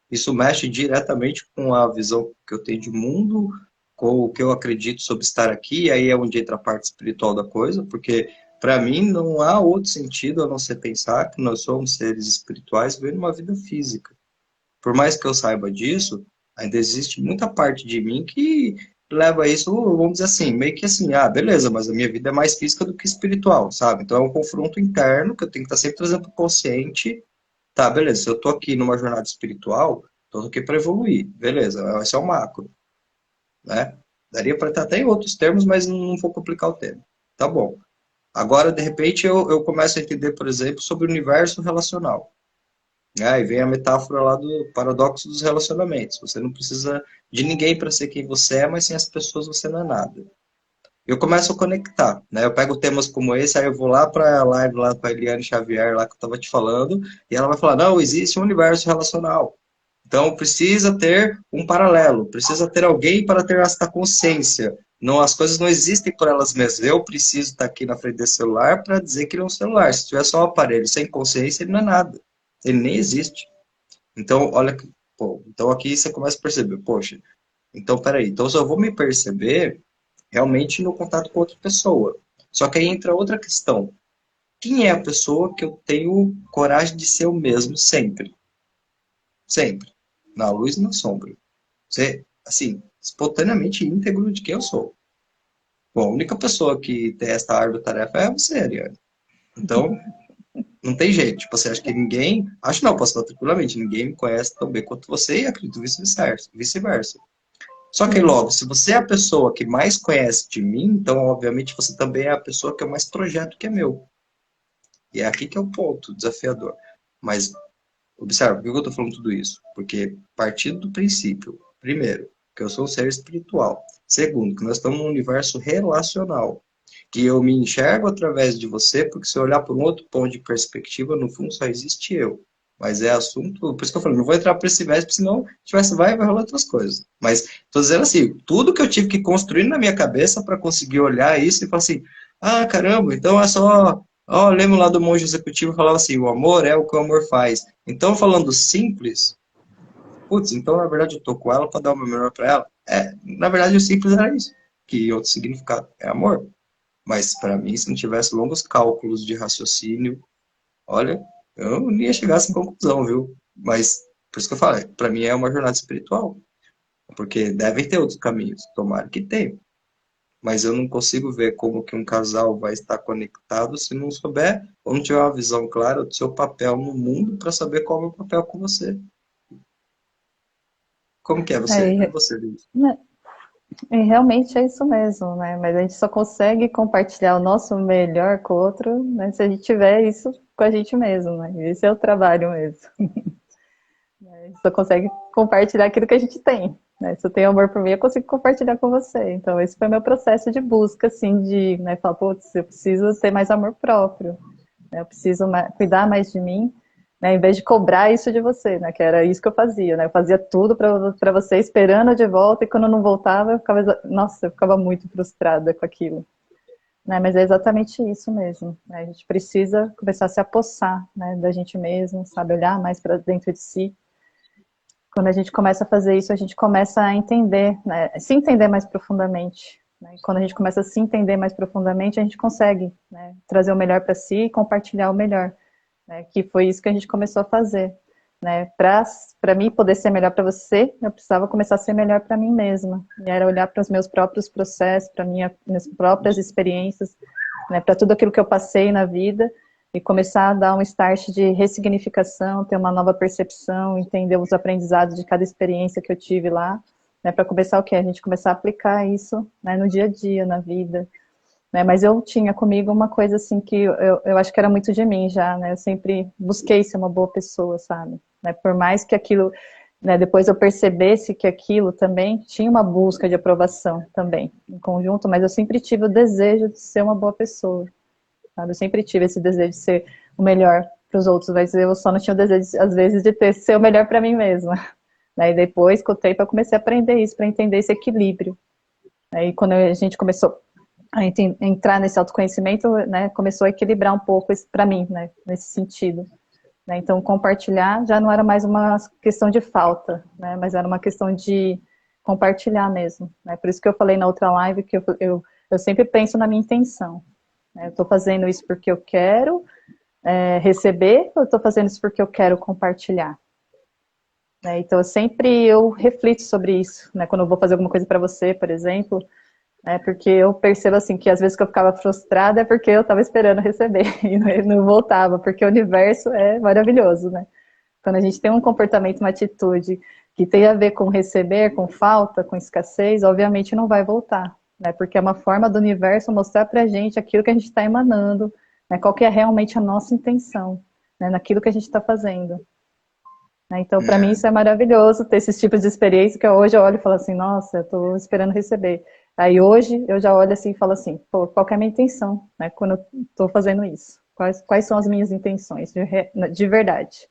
Isso mexe diretamente com a visão que eu tenho de mundo, com o que eu acredito sobre estar aqui, e aí é onde entra a parte espiritual da coisa, porque para mim não há outro sentido a não ser pensar que nós somos seres espirituais vivendo uma vida física. Por mais que eu saiba disso, ainda existe muita parte de mim que leva isso, vamos dizer assim, meio que assim, beleza, mas a minha vida é mais física do que espiritual, sabe? Então é um confronto interno que eu tenho que estar sempre trazendo para o consciente. Tá, beleza, se eu tô aqui numa jornada espiritual, tô aqui para evoluir, beleza, esse é o macro, né? Daria para estar até em outros termos, mas não vou complicar o tema. Tá bom. Agora, de repente, eu começo a entender, por exemplo, sobre o universo relacional. Aí vem a metáfora lá do paradoxo dos relacionamentos. Você não precisa de ninguém para ser quem você é, mas sem as pessoas você não é nada. Eu começo a conectar, né? Eu pego temas como esse, aí eu vou lá para a live lá com a Eliane Xavier, lá que eu estava te falando, e ela vai falar, não, existe um universo relacional. Então precisa ter um paralelo, precisa ter alguém para ter esta consciência. Não, as coisas não existem por elas mesmas. Eu preciso estar aqui na frente desse celular para dizer que ele é um celular. Se tiver só um aparelho sem consciência, ele não é nada. Ele nem existe. Então, olha, pô, então aqui você começa a perceber, poxa, então peraí, então eu só vou me perceber realmente no contato com outra pessoa. Só que aí entra outra questão. Quem é a pessoa que eu tenho coragem de ser eu mesmo sempre? Sempre. Na luz e na sombra. Ser, assim, espontaneamente íntegro de quem eu sou. Bom, a única pessoa que tem essa árdua tarefa é você, Ariane. Então, não tem jeito. Tipo, você acha que ninguém. Acho não, posso falar tranquilamente. Ninguém me conhece tão bem quanto você e acredito vice-versa. Vice-versa. Só que Sim. logo, se você é a pessoa que mais conhece de mim, então, obviamente, você também é a pessoa que eu mais projeto que é meu. E é aqui que é o ponto desafiador. Mas, observa, por que eu estou falando tudo isso? Porque, partindo do princípio, primeiro, que eu sou um ser espiritual. Segundo, que nós estamos num universo relacional. Que eu me enxergo através de você, porque se eu olhar por um outro ponto de perspectiva, no fundo só existe eu. Mas é assunto. Por isso que eu falei, não vou entrar por esse viés, porque senão tivesse vai rolar outras coisas. Mas estou dizendo assim, tudo que eu tive que construir na minha cabeça para conseguir olhar isso e falar assim, caramba, então é só. Ó, lembro lá do monge executivo falava assim, o amor é o que o amor faz. Então, falando simples, putz, então na verdade eu tô com ela para dar o meu melhor para ela. Na verdade o simples era isso. Que outro significado é amor. Mas para mim, se não tivesse longos cálculos de raciocínio, olha, eu não ia chegar a essa conclusão, viu? Mas, por isso que eu falei, para mim é uma jornada espiritual, porque devem ter outros caminhos, tomara que tenha. Mas eu não consigo ver como que um casal vai estar conectado se não souber ou não tiver uma visão clara do seu papel no mundo para saber qual é o meu papel com você. Como que é você? E É, você, Luiz? né, e realmente é isso mesmo, né? Mas a gente só consegue compartilhar o nosso melhor com o outro, né, se a gente tiver isso com a gente mesmo, né? Esse é o trabalho mesmo. A gente só consegue compartilhar aquilo que a gente tem, né? Se eu tenho amor por mim, eu consigo compartilhar com você. Então, esse foi meu processo de busca, assim, de, né, falar, putz, eu preciso ter mais amor próprio, né? Eu preciso cuidar mais de mim, né? Em vez de cobrar isso de você, né? Que era isso que eu fazia, né? Eu fazia tudo para você, esperando de volta, e quando eu não voltava, eu ficava, nossa, eu ficava muito frustrada com aquilo. Né, mas é exatamente isso mesmo, né? A gente precisa começar a se apossar, né, da gente mesmo, sabe, olhar mais para dentro de si. Quando a gente começa a fazer isso, a gente começa a entender, né, se entender mais profundamente. Né? E quando a gente começa a se entender mais profundamente, a gente consegue, né, trazer o melhor para si e compartilhar o melhor. Né? Que foi isso que a gente começou a fazer. Né? Para mim poder ser melhor para você, eu precisava começar a ser melhor para mim mesma. E era olhar para os meus próprios processos, para minhas próprias experiências, né, para tudo aquilo que eu passei na vida e começar a dar um start de ressignificação, ter uma nova percepção, entender os aprendizados de cada experiência que eu tive lá, né, para começar o quê? A gente começar a aplicar isso, né, no dia a dia, na vida. Né, mas eu tinha comigo uma coisa assim que eu acho que era muito de mim já, né, eu sempre busquei ser uma boa pessoa, sabe? Né, por mais que aquilo, né, depois eu percebesse que aquilo também tinha uma busca de aprovação também, em conjunto, mas eu sempre tive o desejo de ser uma boa pessoa, sabe? Eu sempre tive esse desejo de ser o melhor para os outros, mas eu só não tinha o desejo, às vezes, de ser o melhor para mim mesma. Né? E depois, com o tempo, eu comecei a aprender isso, para entender esse equilíbrio. E quando a gente começou a entrar nesse autoconhecimento, né, começou a equilibrar um pouco para mim, né, nesse sentido. Né? Então, compartilhar já não era mais uma questão de falta, né, mas era uma questão de compartilhar mesmo. Né? Por isso que eu falei na outra live que eu sempre penso na minha intenção. Né? Eu estou fazendo isso porque eu quero receber ou eu estou fazendo isso porque eu quero compartilhar? Né? Então, eu reflito sobre isso. Né? Quando eu vou fazer alguma coisa para você, por exemplo, porque eu percebo assim que às vezes que eu ficava frustrada é porque eu estava esperando receber e não voltava, porque o universo é maravilhoso, né? Quando a gente tem um comportamento, uma atitude que tem a ver com receber, com falta, com escassez, obviamente não vai voltar, né? Porque é uma forma do universo mostrar pra gente aquilo que a gente está emanando, né? Qual que é realmente a nossa intenção, né? Naquilo que a gente está fazendo. Né? Então, para mim, É, isso é maravilhoso, ter esses tipos de experiência, que hoje eu olho e falo assim, nossa, eu estou esperando receber. Aí hoje eu já olho assim e falo assim, pô, qual que é a minha intenção, né, quando eu estou fazendo isso? Quais são as minhas intenções, de verdade?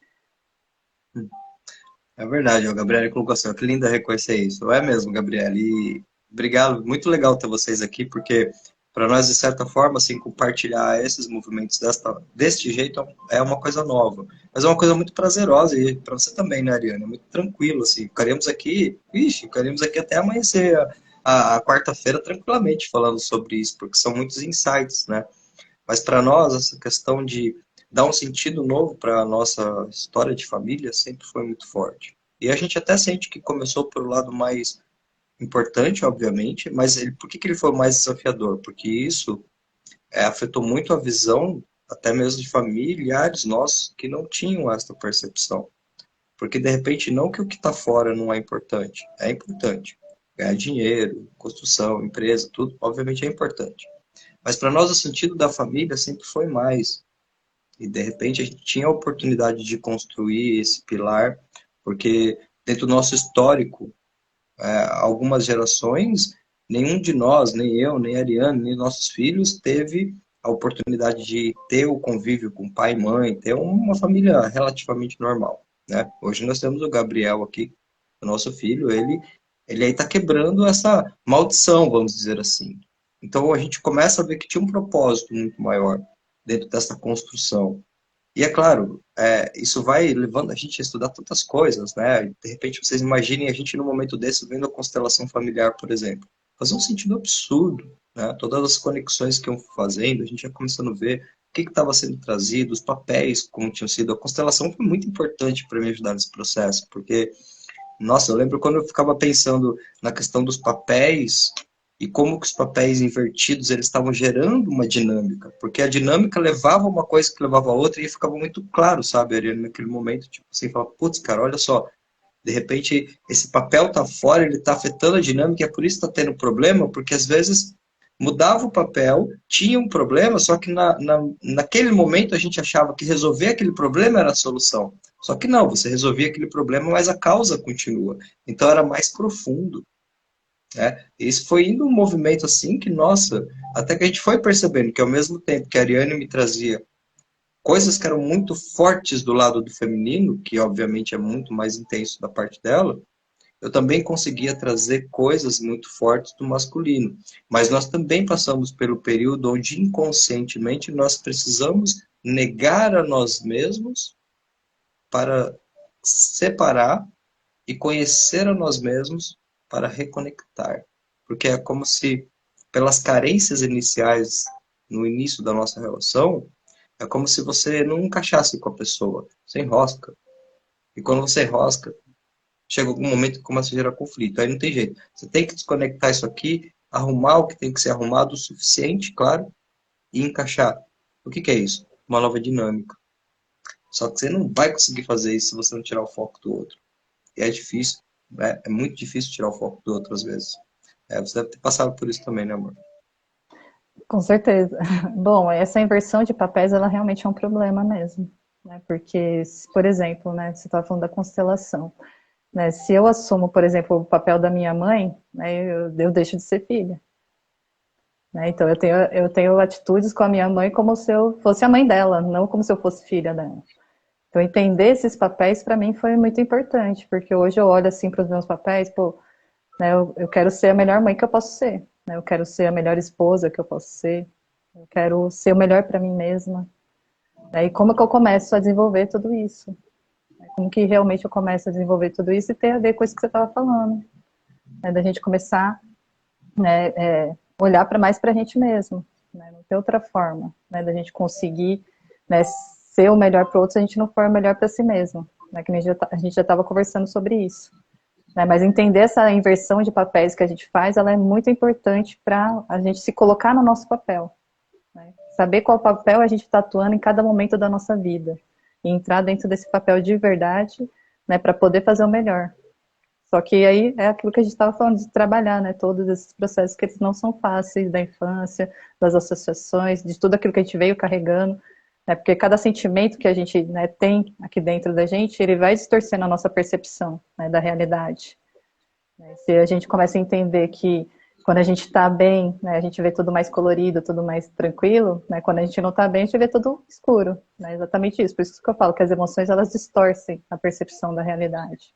é verdade, a Gabriela colocou assim, ó, que linda reconhecer isso. É mesmo, Gabriela. E obrigado, muito legal ter vocês aqui, porque para nós, de certa forma, assim, compartilhar esses movimentos deste jeito é uma coisa nova. Mas é uma coisa muito prazerosa, e para você também, né, Ariana? É muito tranquilo, assim. Ficaríamos aqui até amanhecer a quarta-feira tranquilamente falando sobre isso, porque são muitos insights, né? Mas para nós, essa questão de dar um sentido novo para a nossa história de família sempre foi muito forte. E a gente até sente que começou pelo lado mais importante, obviamente, mas por que ele foi mais desafiador? Porque isso afetou muito a visão, até mesmo de familiares nossos que não tinham essa percepção. Porque, de repente, não que o que está fora não é importante. Ganhar dinheiro, construção, empresa, tudo, obviamente é importante. Mas para nós o sentido da família sempre foi mais. E de repente a gente tinha a oportunidade de construir esse pilar, porque dentro do nosso histórico, algumas gerações, nenhum de nós, nem eu, nem a Ariane, nem nossos filhos, teve a oportunidade de ter o convívio com pai e mãe, ter uma família relativamente normal, né? Hoje nós temos o Gabriel aqui, o nosso filho, ele aí está quebrando essa maldição, vamos dizer assim. Então a gente começa a ver que tinha um propósito muito maior dentro dessa construção. E é claro, isso vai levando a gente a estudar tantas coisas, né? De repente vocês imaginem a gente num momento desse vendo a constelação familiar, por exemplo. fazia um sentido absurdo, né? Todas as conexões que iam fazendo, a gente ia começando a ver o que estava sendo trazido, os papéis, como tinham sido. A constelação foi muito importante para me ajudar nesse processo, porque, nossa, eu lembro quando eu ficava pensando na questão dos papéis e como que os papéis invertidos eles estavam gerando uma dinâmica, porque a dinâmica levava uma coisa que levava a outra e ficava muito claro, sabe, Ariane, naquele momento, tipo assim, falar, putz, cara, olha só, de repente esse papel tá fora, ele tá afetando a dinâmica, e é por isso que tá tendo problema, porque às vezes mudava o papel, tinha um problema, só que naquele momento a gente achava que resolver aquele problema era a solução. Só que não, você resolvia aquele problema, mas a causa continua. Então era mais profundo, né? Isso foi indo um movimento assim que, nossa, até que a gente foi percebendo que ao mesmo tempo que a Ariane me trazia coisas que eram muito fortes do lado do feminino, que obviamente é muito mais intenso da parte dela, eu também conseguia trazer coisas muito fortes do masculino. Mas nós também passamos pelo período onde inconscientemente nós precisamos negar a nós mesmos para separar e conhecer a nós mesmos para reconectar. Porque é como se, pelas carências iniciais no início da nossa relação, é como se você não encaixasse com a pessoa. Você enrosca. E quando você enrosca, chega algum momento que começa a gerar conflito. Aí não tem jeito. Você tem que desconectar isso aqui, arrumar o que tem que ser arrumado o suficiente, claro, e encaixar. O que que é isso? Uma nova dinâmica. Só que você não vai conseguir fazer isso se você não tirar o foco do outro. E é difícil, né? É muito difícil tirar o foco do outro às vezes. Você deve ter passado por isso também, né, amor? Com certeza. Bom, essa inversão de papéis, ela realmente é um problema mesmo, né? Porque, por exemplo, né, você estava falando da constelação, né? Se eu assumo, por exemplo, o papel da minha mãe, né, eu deixo de ser filha, né? Então eu tenho atitudes com a minha mãe como se eu fosse a mãe dela, não como se eu fosse filha dela. Então entender esses papéis para mim foi muito importante, porque hoje eu olho assim para os meus papéis, pô, né, eu quero ser a melhor mãe que eu posso ser, né? Eu quero ser a melhor esposa que eu posso ser, eu quero ser o melhor para mim mesma. Né? E como que eu começo a desenvolver tudo isso? Como que realmente eu começo a desenvolver tudo isso e tem a ver com isso que você estava falando, né? Da gente começar, né, olhar para mais para a gente mesmo, né? Não ter outra forma, né, da gente conseguir, né, ser o melhor para outros se a gente não for o melhor para si mesmo, né? Que a gente já estava conversando sobre isso. Né, mas entender essa inversão de papéis que a gente faz, ela é muito importante para a gente se colocar no nosso papel. Né? Saber qual papel a gente está atuando em cada momento da nossa vida. E entrar dentro desse papel de verdade, né, para poder fazer o melhor. Só que aí é aquilo que a gente estava falando, de trabalhar, né, todos esses processos que eles não são fáceis, da infância, das associações, de tudo aquilo que a gente veio carregando, né, porque cada sentimento que a gente, né, tem aqui dentro da gente, ele vai distorcendo a nossa percepção, né, da realidade. Né. Se a gente começa a entender que quando a gente está bem, né, a gente vê tudo mais colorido, tudo mais tranquilo, né, quando a gente não está bem, a gente vê tudo escuro, né, exatamente isso. Por isso que eu falo que as emoções, elas distorcem a percepção da realidade.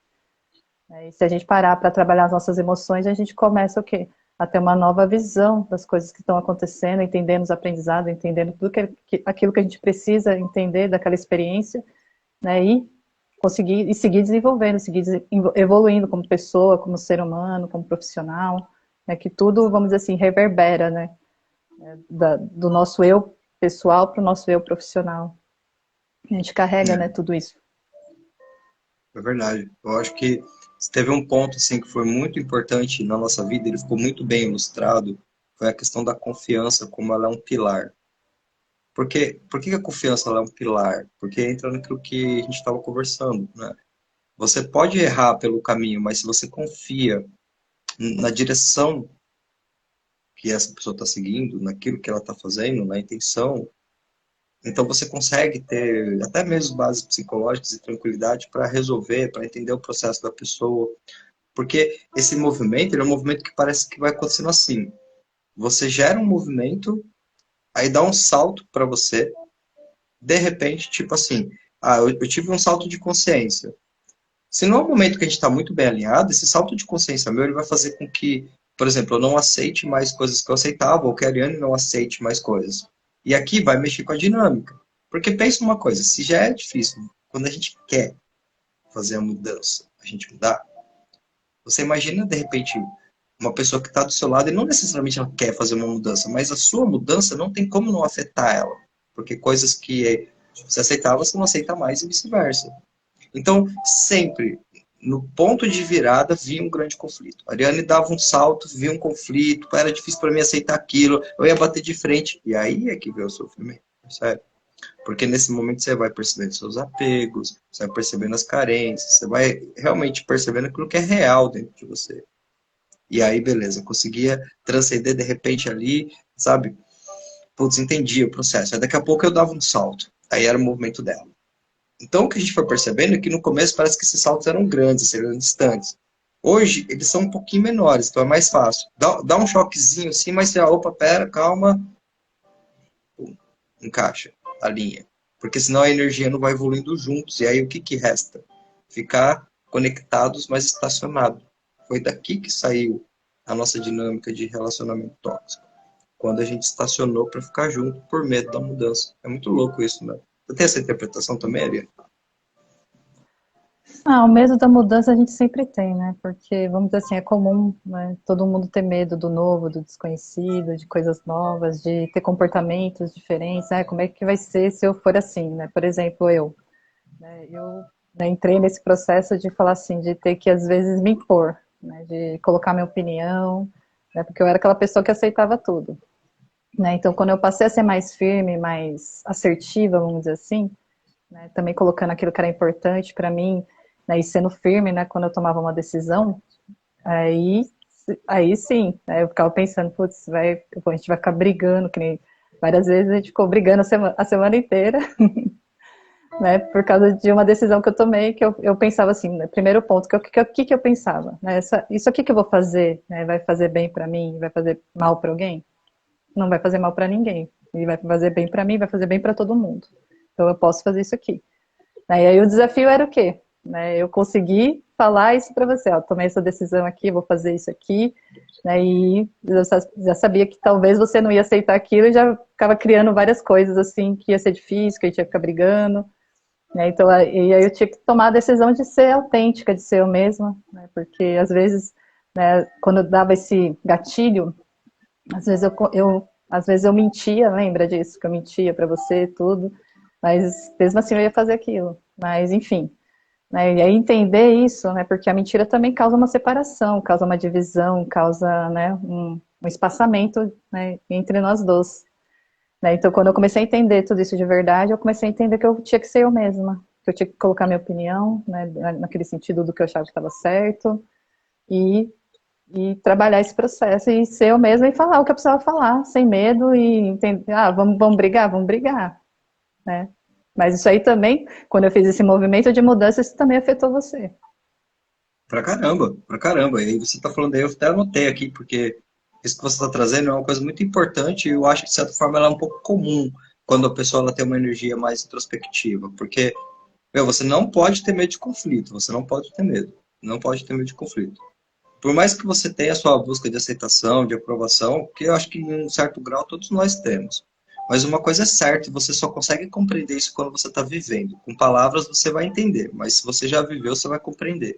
E se a gente parar para trabalhar as nossas emoções, a gente começa o quê? A ter uma nova visão das coisas que estão acontecendo, entendendo os aprendizados, entendendo tudo aquilo que a gente precisa entender daquela experiência, né? E conseguir e seguir desenvolvendo, seguir evoluindo como pessoa, como ser humano, como profissional, né? Que tudo, vamos dizer assim, reverbera, né? Do nosso eu pessoal para o nosso eu profissional. A gente carrega, né, tudo isso. É verdade. Eu acho que teve um ponto assim que foi muito importante na nossa vida, ele ficou muito bem ilustrado, foi a questão da confiança, como ela é um pilar. Por que a confiança ela é um pilar? Porque entra naquilo que a gente estava conversando, né? Você pode errar pelo caminho, mas se você confia na direção que essa pessoa está seguindo, naquilo que ela está fazendo, na intenção, então você consegue ter até mesmo bases psicológicas e tranquilidade para resolver, para entender o processo da pessoa. Porque esse movimento, ele é um movimento que parece que vai acontecendo assim. Você gera um movimento, aí dá um salto para você, de repente, tipo assim, eu tive um salto de consciência. Se não é um momento que a gente está muito bem alinhado, esse salto de consciência meu, ele vai fazer com que, por exemplo, eu não aceite mais coisas que eu aceitava, ou que a Ariane não aceite mais coisas. E aqui vai mexer com a dinâmica. Porque pensa uma coisa, se já é difícil, quando a gente quer fazer a mudança, a gente mudar, você imagina, de repente, uma pessoa que está do seu lado e não necessariamente ela quer fazer uma mudança, mas a sua mudança não tem como não afetar ela, porque coisas que você aceitava, você não aceita mais e vice-versa. Então, sempre, no ponto de virada, via um grande conflito. A Ariane dava um salto, via um conflito, era difícil para mim aceitar aquilo, eu ia bater de frente, e aí é que veio o sofrimento, percebe? Porque nesse momento você vai percebendo seus apegos, você vai percebendo as carências, você vai realmente percebendo aquilo que é real dentro de você. E aí, beleza, conseguia transcender de repente ali, sabe? Putz, entendia o processo. Aí daqui a pouco eu dava um salto. Aí era o movimento dela. Então, o que a gente foi percebendo é que no começo parece que esses saltos eram grandes, eram distantes. Hoje, eles são um pouquinho menores, então é mais fácil. Dá um choquezinho assim, mas você, opa, pera, calma, pum, encaixa a linha. Porque senão a energia não vai evoluindo juntos. E aí o que que resta? Ficar conectados, mas estacionado. Foi daqui que saiu a nossa dinâmica de relacionamento tóxico. Quando a gente estacionou para ficar junto por medo da mudança. É muito louco isso, né? Você tem essa interpretação também, Ariane? Ah, o medo da mudança a gente sempre tem, né? Porque, vamos dizer assim, é comum, né? Todo mundo ter medo do novo, do desconhecido, de coisas novas, de ter comportamentos diferentes, né? Como é que vai ser se eu for assim, né? Por exemplo, eu né, entrei nesse processo de falar assim, de ter que às vezes me impor, né? De colocar minha opinião, né? Porque eu era aquela pessoa que aceitava tudo, né? Então, quando eu passei a ser mais firme, mais assertiva, vamos dizer assim, né? Também colocando aquilo que era importante para mim, né? E sendo firme, né? Quando eu tomava uma decisão, aí, aí sim, né? Eu ficava pensando, putz, a gente vai ficar brigando, que nem várias vezes a gente ficou brigando a semana inteira, né? Por causa de uma decisão que eu tomei, que eu pensava assim, né? Primeiro ponto, que eu pensava, né? Isso aqui que eu vou fazer, né? Vai fazer bem para mim, vai fazer mal para alguém? Não vai fazer mal para ninguém. E vai fazer bem para mim, vai fazer bem para todo mundo. Então eu posso fazer isso aqui. E aí o desafio era o quê? Né, eu consegui falar isso para você, ó, tomei essa decisão aqui, vou fazer isso aqui, né, e eu já sabia que talvez você não ia aceitar aquilo e já ficava criando várias coisas assim, que ia ser difícil, que a gente ia ficar brigando, né, então e aí eu tinha que tomar a decisão de ser autêntica, de ser eu mesma, né, porque às vezes, né, quando eu dava esse gatilho, às vezes eu mentia, lembra disso, que eu mentia para você, tudo, mas mesmo assim eu ia fazer aquilo, mas enfim, né, e aí entender isso, né, porque a mentira também causa uma separação, causa uma divisão, causa, né, um espaçamento, né, entre nós dois. Né, então, quando eu comecei a entender tudo isso de verdade, eu comecei a entender que eu tinha que ser eu mesma, que eu tinha que colocar minha opinião, né, naquele sentido do que eu achava que estava certo, e, e trabalhar esse processo, e ser eu mesma e falar o que eu precisava falar, sem medo, e entender, vamos brigar? Vamos brigar, né? Mas isso aí também, quando eu fiz esse movimento de mudança, isso também afetou você. Pra caramba, pra caramba. E aí você tá falando aí, eu até anotei aqui, porque isso que você está trazendo é uma coisa muito importante e eu acho que, de certa forma, ela é um pouco comum quando a pessoa ela tem uma energia mais introspectiva. Porque, meu, você não pode ter medo de conflito, você não pode ter medo. Não pode ter medo de conflito. Por mais que você tenha a sua busca de aceitação, de aprovação, que eu acho que em um certo grau todos nós temos. Mas uma coisa é certa, você só consegue compreender isso quando você está vivendo. Com palavras você vai entender, mas se você já viveu, você vai compreender.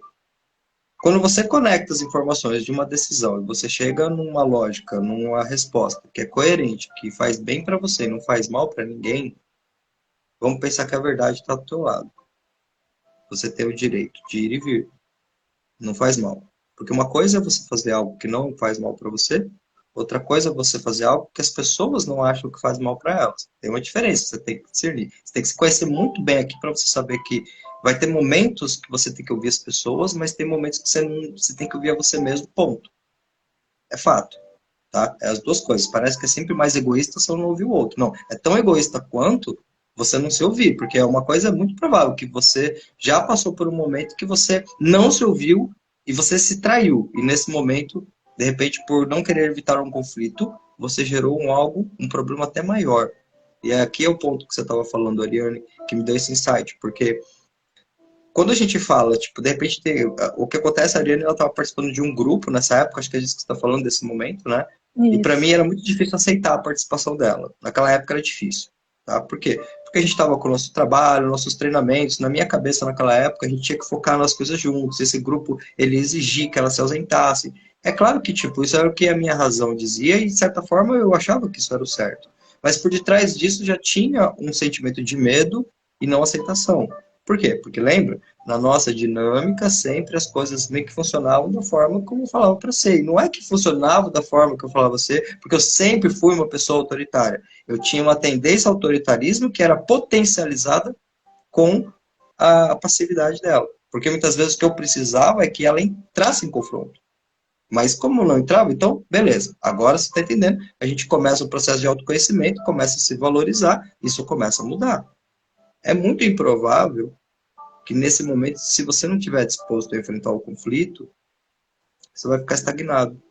Quando você conecta as informações de uma decisão e você chega numa lógica, numa resposta que é coerente, que faz bem para você e não faz mal para ninguém, vamos pensar que a verdade está do teu lado. Você tem o direito de ir e vir. Não faz mal. Porque uma coisa é você fazer algo que não faz mal para você, outra coisa é você fazer algo que as pessoas não acham que faz mal para elas. Tem uma diferença, você tem que discernir. Você tem que se conhecer muito bem aqui para você saber que vai ter momentos que você tem que ouvir as pessoas, mas tem momentos que você tem que ouvir a você mesmo, ponto. É fato. Tá? É as duas coisas. Parece que é sempre mais egoísta se eu não ouvir o outro. Não, é tão egoísta quanto você não se ouvir, porque é uma coisa muito provável que você já passou por um momento que você não se ouviu e você se traiu. E nesse momento, de repente, por não querer evitar um conflito, você gerou um problema até maior. E aqui é o ponto que você estava falando, Ariane, que me deu esse insight, porque quando a gente fala, tipo, de repente, o que acontece, a Ariane, ela estava participando de um grupo nessa época, acho que é disso que você está falando, desse momento, né? E para mim Isso. era muito difícil aceitar a participação dela. Naquela época era difícil, tá? Por quê? Porque a gente estava com o nosso trabalho, nossos treinamentos. Na minha cabeça, naquela época, a gente tinha que focar nas coisas juntos. Esse grupo, ele exigia que ela se ausentasse. É claro que, tipo, isso era o que a minha razão dizia e, de certa forma, eu achava que isso era o certo. Mas por detrás disso já tinha um sentimento de medo e não aceitação. Por quê? Porque lembra, na nossa dinâmica, sempre as coisas meio que funcionavam da forma como eu falava para ser. E não é que funcionava da forma que eu falava ser, porque eu sempre fui uma pessoa autoritária. Eu tinha uma tendência ao autoritarismo que era potencializada com a passividade dela. Porque muitas vezes o que eu precisava é que ela entrasse em confronto. Mas como não entrava, então, beleza. Agora você está entendendo. A gente começa o processo de autoconhecimento, começa a se valorizar, isso começa a mudar. É muito improvável que nesse momento, se você não estiver disposto a enfrentar o conflito, você vai ficar estagnado.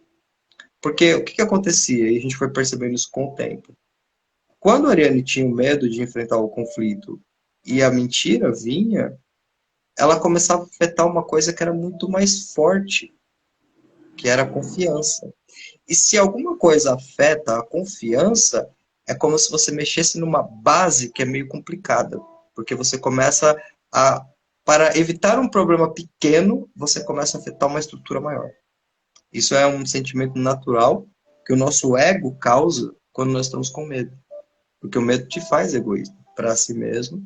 Porque o que, que acontecia? E a gente foi percebendo isso com o tempo. Quando a Ariane tinha o medo de enfrentar o conflito e a mentira vinha, ela começava a afetar uma coisa que era muito mais forte, que era a confiança. E se alguma coisa afeta a confiança, é como se você mexesse numa base que é meio complicada, porque você começa a, para evitar um problema pequeno, você começa a afetar uma estrutura maior. Isso é um sentimento natural que o nosso ego causa quando nós estamos com medo, porque o medo te faz egoísta para si mesmo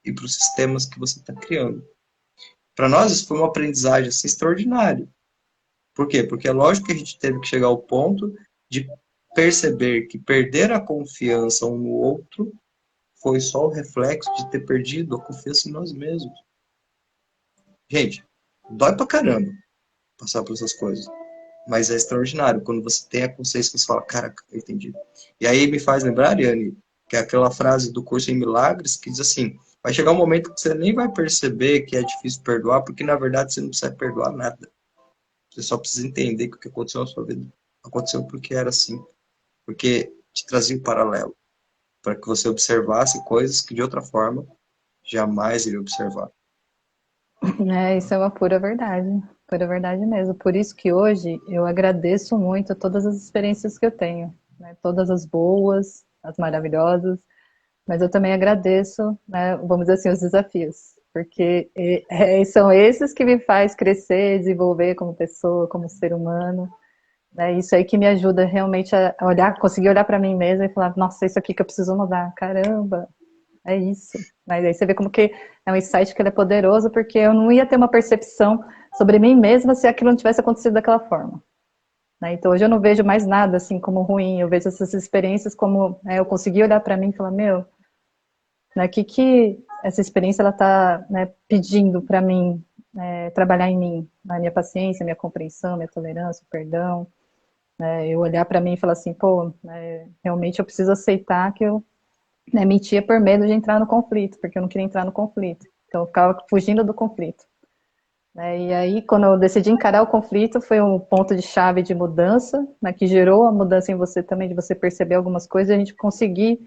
e para os sistemas que você está criando. Para nós, isso foi uma aprendizagem assim, extraordinária. Por quê? Porque é lógico que a gente teve que chegar ao ponto de perceber que perder a confiança um no outro foi só o reflexo de ter perdido a confiança em nós mesmos. Gente, dói pra caramba passar por essas coisas. Mas é extraordinário quando você tem a consciência que você fala, cara, eu entendi. E aí me faz lembrar, Ariane, que é aquela frase do curso em Milagres que diz assim, vai chegar um momento que você nem vai perceber que é difícil perdoar, porque na verdade você não precisa perdoar nada. Você só precisa entender que o que aconteceu na sua vida aconteceu porque era assim. Porque te trazia um paralelo. Para que você observasse coisas que de outra forma jamais iria observar. Isso é uma pura verdade mesmo. Por isso que hoje eu agradeço muito todas as experiências que eu tenho, né? Todas as boas, as maravilhosas, mas eu também agradeço, né, vamos dizer assim, os desafios, porque são esses que me faz crescer, desenvolver como pessoa, como ser humano, né? Isso aí que me ajuda realmente a olhar, conseguir olhar para mim mesma e falar, nossa, isso aqui que eu preciso mudar, caramba, é isso. Mas aí você vê como que é um insight que ele é poderoso, porque eu não ia ter uma percepção sobre mim mesma se aquilo não tivesse acontecido daquela forma, né? Então hoje eu não vejo mais nada assim como ruim, eu vejo essas experiências como, né, eu consegui olhar para mim e falar, meu, né, que essa experiência ela está, né, pedindo para mim, trabalhar em mim, na minha paciência, minha compreensão, minha tolerância, perdão, né, eu olhar para mim e falar assim, pô, realmente eu preciso aceitar que eu, né, mentia por medo de entrar no conflito, porque eu não queria entrar no conflito. Então eu ficava fugindo do conflito, né? E aí, quando eu decidi encarar o conflito, foi um ponto de chave de mudança, né, que gerou a mudança em você também, de você perceber algumas coisas e a gente conseguir,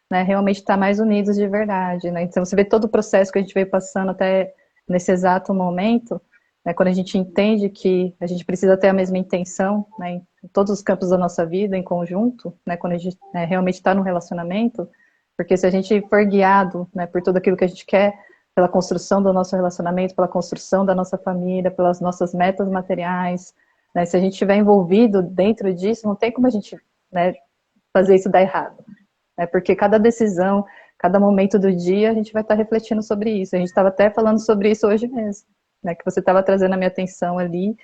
né, realmente estar mais unidos de verdade, né? Então você vê todo o processo que a gente veio passando até nesse exato momento, né, quando a gente entende que a gente precisa ter a mesma intenção, né, em todos os campos da nossa vida, em conjunto, né, quando a gente, né, realmente está no relacionamento, porque se a gente for guiado, né, por tudo aquilo que a gente quer, pela construção do nosso relacionamento, pela construção da nossa família, pelas nossas metas materiais, né, se a gente estiver envolvido dentro disso, não tem como a gente, né, fazer isso dar errado, né, porque cada decisão, cada momento do dia, a gente vai estar refletindo sobre isso. A gente estava até falando sobre isso hoje mesmo, né, que você estava trazendo a minha atenção ali,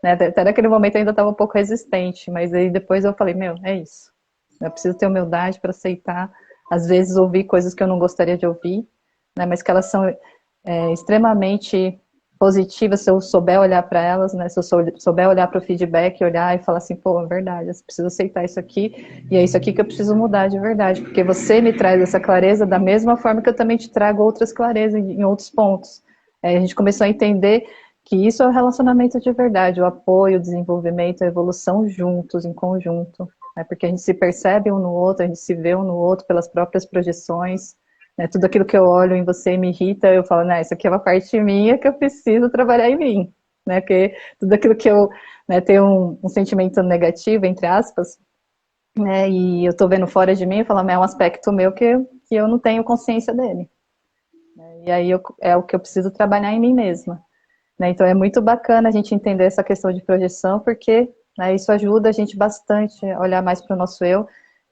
né, até naquele momento eu ainda estava um pouco resistente, mas aí depois eu falei, meu, é isso. Eu preciso ter humildade para aceitar, às vezes ouvir coisas que eu não gostaria de ouvir, né, mas que elas são extremamente positivas se eu souber olhar para elas, né, se eu souber olhar para o feedback, olhar e falar assim, pô, é verdade, eu preciso aceitar isso aqui, e é isso aqui que eu preciso mudar de verdade, porque você me traz essa clareza da mesma forma que eu também te trago outras clarezas em outros pontos. A gente começou a entender que isso é o relacionamento de verdade, o apoio, o desenvolvimento, a evolução juntos, em conjunto, né, porque a gente se percebe um no outro, a gente se vê um no outro pelas próprias projeções, né, tudo aquilo que eu olho em você me irrita, eu falo, né, isso aqui é uma parte minha que eu preciso trabalhar em mim, né, porque tudo aquilo que eu, né, tenho um sentimento negativo, entre aspas, né, e eu tô vendo fora de mim, eu falo, é um aspecto meu que eu não tenho consciência dele, né, e aí é o que eu preciso trabalhar em mim mesma, né, então é muito bacana a gente entender essa questão de projeção, porque né? Isso ajuda a gente bastante a olhar mais para o nosso eu,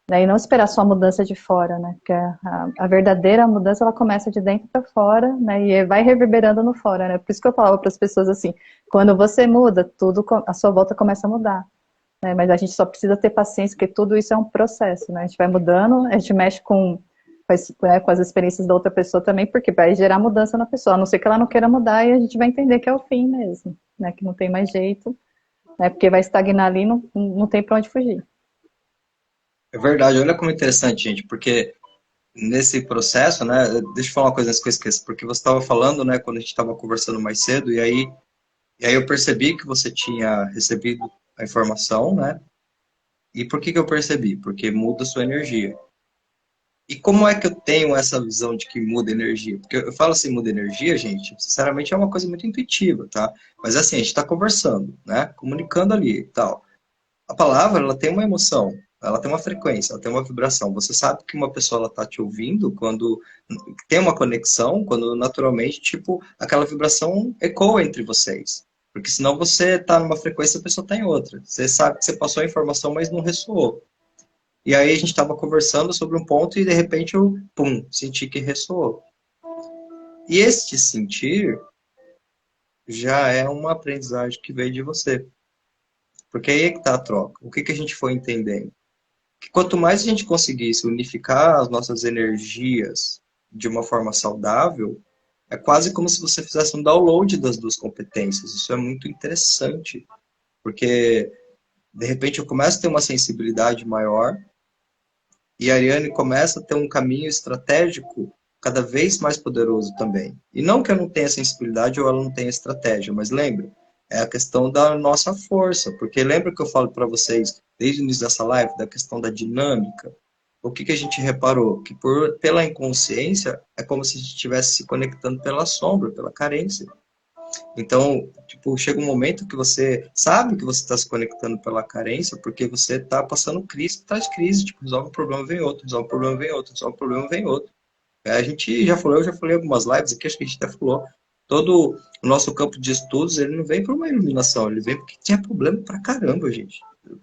né? E não esperar só a mudança de fora, né? Porque a verdadeira mudança, ela começa de dentro para fora, né? E vai reverberando no fora, né? Por isso que eu falava para as pessoas assim, quando você muda, tudo, a sua volta começa a mudar, né? Mas a gente só precisa ter paciência, porque tudo isso é um processo, né? A gente vai mudando, a gente mexe com as experiências da outra pessoa também, porque vai gerar mudança na pessoa, a não ser que ela não queira mudar, e a gente vai entender que é o fim mesmo, né? Que não tem mais jeito, né? Porque vai estagnar ali, não tem para onde fugir. É verdade, olha como é interessante, gente, porque nesse processo, né, deixa eu falar uma coisa antes que eu esqueça, porque você estava falando, né, quando a gente estava conversando mais cedo, e aí eu percebi que você tinha recebido a informação, né, e por que que eu percebi? Porque muda a sua energia. E como é que eu tenho essa visão de que muda energia? Porque eu falo assim, muda energia, gente, sinceramente é uma coisa muito intuitiva, tá? Mas assim, a gente está conversando, né, comunicando ali e tal. A palavra, ela tem uma emoção, ela tem uma frequência, ela tem uma vibração. Você sabe que uma pessoa ela tá te ouvindo quando tem uma conexão, quando naturalmente, tipo, aquela vibração ecoa entre vocês. Porque senão você tá numa frequência e a pessoa tá em outra. Você sabe que você passou a informação, mas não ressoou. E aí a gente estava conversando sobre um ponto e de repente eu, pum, senti que ressoou. E este sentir já é uma aprendizagem que veio de você. Porque aí é que tá a troca. O que que a gente foi entendendo? Que quanto mais a gente conseguisse unificar as nossas energias de uma forma saudável, é quase como se você fizesse um download das duas competências. Isso é muito interessante, porque de repente eu começo a ter uma sensibilidade maior e a Ariane começa a ter um caminho estratégico cada vez mais poderoso também. E não que eu não tenha sensibilidade ou ela não tenha estratégia, mas lembre, é a questão da nossa força, porque lembra que eu falo para vocês desde o início dessa live da questão da dinâmica? O que que a gente reparou? Que pela inconsciência é como se a gente estivesse se conectando pela sombra, pela carência. Então, tipo, chega um momento que você sabe que você está se conectando pela carência, porque você está passando crise atrás de crise, tipo, resolve um problema, vem outro, resolve um problema, vem outro, resolve um problema, vem outro. A gente já falou, eu já falei algumas lives aqui, acho que a gente até falou, todo o nosso campo de estudos, ele não vem para uma iluminação, ele vem porque tinha problema pra caramba, gente.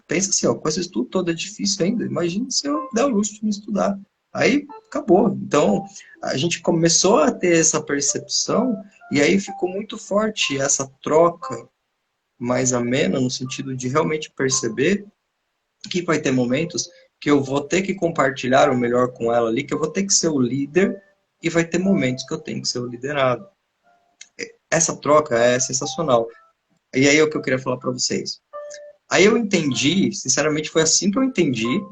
Pensa assim, ó, com esse estudo todo é difícil ainda, imagina se eu der o luxo de me estudar. Aí, acabou. Então, a gente começou a ter essa percepção e aí ficou muito forte essa troca mais amena, no sentido de realmente perceber que vai ter momentos que eu vou ter que compartilhar o melhor com ela ali, que eu vou ter que ser o líder, e vai ter momentos que eu tenho que ser o liderado. Essa troca é sensacional. E aí é o que eu queria falar para vocês. Aí eu entendi, sinceramente foi assim que eu entendi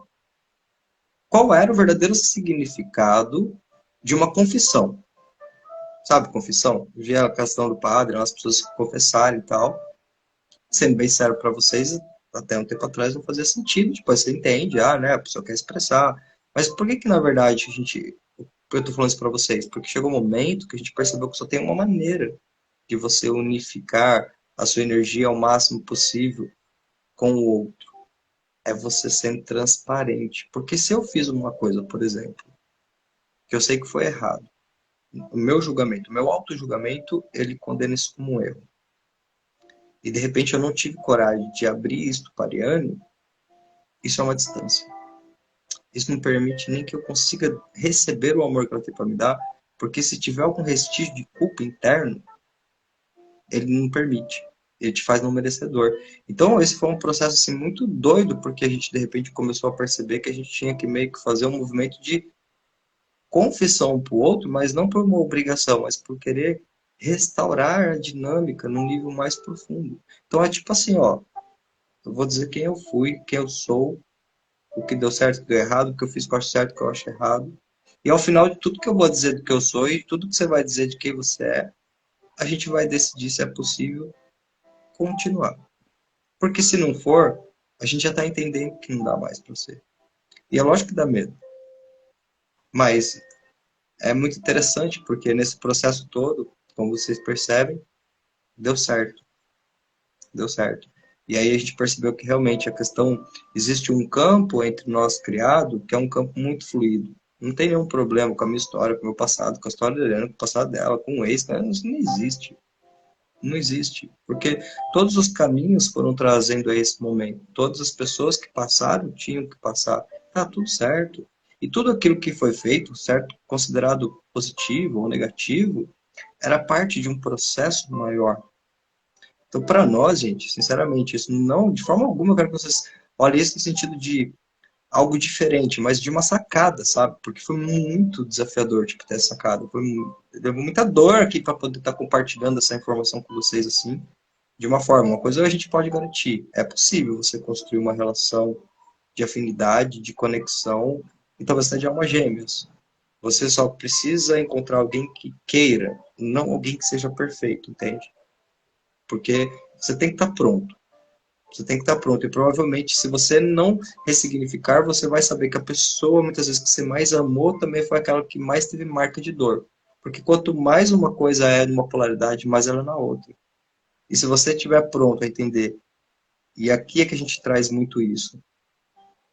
qual era o verdadeiro significado de uma confissão. Sabe, confissão? Eu vi a questão do padre, as pessoas se confessarem e tal. Sendo bem sério para vocês, até um tempo atrás não fazia sentido. Depois você entende, né, a pessoa quer expressar. Mas por que que, na verdade, eu tô falando isso para vocês? Porque chegou um momento que a gente percebeu que só tem uma maneira de você unificar a sua energia ao máximo possível com o outro. É você sendo transparente. Porque se eu fiz uma coisa, por exemplo, que eu sei que foi errado, o meu julgamento, o meu auto-julgamento, ele condena isso como um erro. E de repente eu não tive coragem de abrir isso para a Ariane, isso é uma distância. Isso não permite nem que eu consiga receber o amor que ela tem para me dar, porque se tiver algum restígio de culpa interno, ele não permite. Ele te faz não merecedor. Então, esse foi um processo assim, muito doido, porque a gente, de repente, começou a perceber que a gente tinha que meio que fazer um movimento de confissão um para o outro, mas não por uma obrigação, mas por querer restaurar a dinâmica num nível mais profundo. Então, é tipo assim, ó, eu vou dizer quem eu fui, quem eu sou, o que deu certo, o que deu errado, o que eu fiz que eu acho certo, o que eu acho errado. E ao final de tudo que eu vou dizer do que eu sou e tudo que você vai dizer de quem você é, a gente vai decidir se é possível continuar. Porque se não for, a gente já está entendendo que não dá mais para você. E é lógico que dá medo. Mas é muito interessante porque nesse processo todo, como vocês percebem, deu certo. Deu certo. E aí a gente percebeu que realmente a questão, existe um campo entre nós criado que é um campo muito fluido. Não tem nenhum problema com a minha história, com o meu passado, com a história da Helena, com o passado dela, com o ex, né? Isso não existe. Não existe. Porque todos os caminhos foram trazendo a esse momento. Todas as pessoas que passaram tinham que passar. Tá tudo certo. E tudo aquilo que foi feito, certo, considerado positivo ou negativo, era parte de um processo maior. Então, para nós, gente, sinceramente, isso não, de forma alguma, eu quero que vocês olhem isso no sentido de algo diferente, mas de uma sacada, sabe? Porque foi muito desafiador, tipo, ter essa sacada. Deu muita dor aqui para poder estar compartilhando essa informação com vocês, assim, de uma forma. Uma coisa a gente pode garantir, é possível você construir uma relação de afinidade, de conexão, e talvez até de alma gêmeas. Você só precisa encontrar alguém que queira, não alguém que seja perfeito, entende? Porque você tem que estar pronto. Você tem que estar pronto. E provavelmente, se você não ressignificar, você vai saber que a pessoa, muitas vezes, que você mais amou também foi aquela que mais teve marca de dor. Porque quanto mais uma coisa é numa polaridade, mais ela é na outra. E se você estiver pronto a entender, e aqui é que a gente traz muito isso,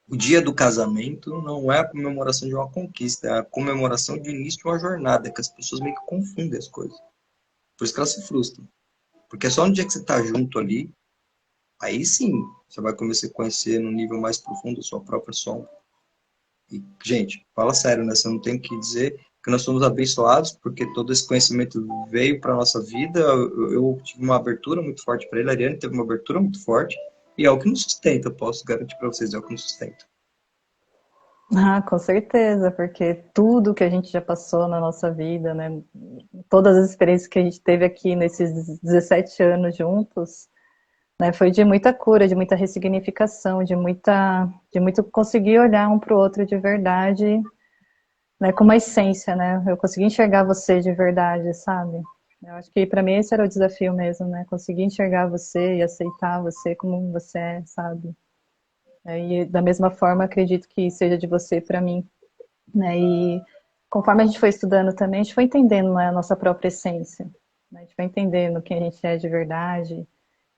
o dia do casamento não é a comemoração de uma conquista, é a comemoração de início de uma jornada, que as pessoas meio que confundem as coisas. Por isso que elas se frustram. Porque é só no dia que você está junto ali, aí sim, você vai começar a conhecer no nível mais profundo a sua própria sombra. E, gente, fala sério, né? Você não tem que dizer que nós somos abençoados, porque todo esse conhecimento veio para a nossa vida. Eu tive uma abertura muito forte para ele, a Ariane teve uma abertura muito forte, e é o que nos sustenta, eu posso garantir para vocês, é o que nos sustenta. Ah, com certeza, porque tudo que a gente já passou na nossa vida, né? Todas as experiências que a gente teve aqui nesses 17 anos juntos, né? Foi de muita cura, de muita ressignificação, de muito conseguir olhar um para o outro de verdade, né? Com uma essência, né? Eu consegui enxergar você de verdade, sabe? Eu acho que para mim esse era o desafio mesmo, né? Conseguir enxergar você e aceitar você como você é, sabe? E da mesma forma acredito que seja de você para mim, né? E conforme a gente foi estudando também, a gente foi entendendo, né, a nossa própria essência, né? A gente foi entendendo quem a gente é de verdade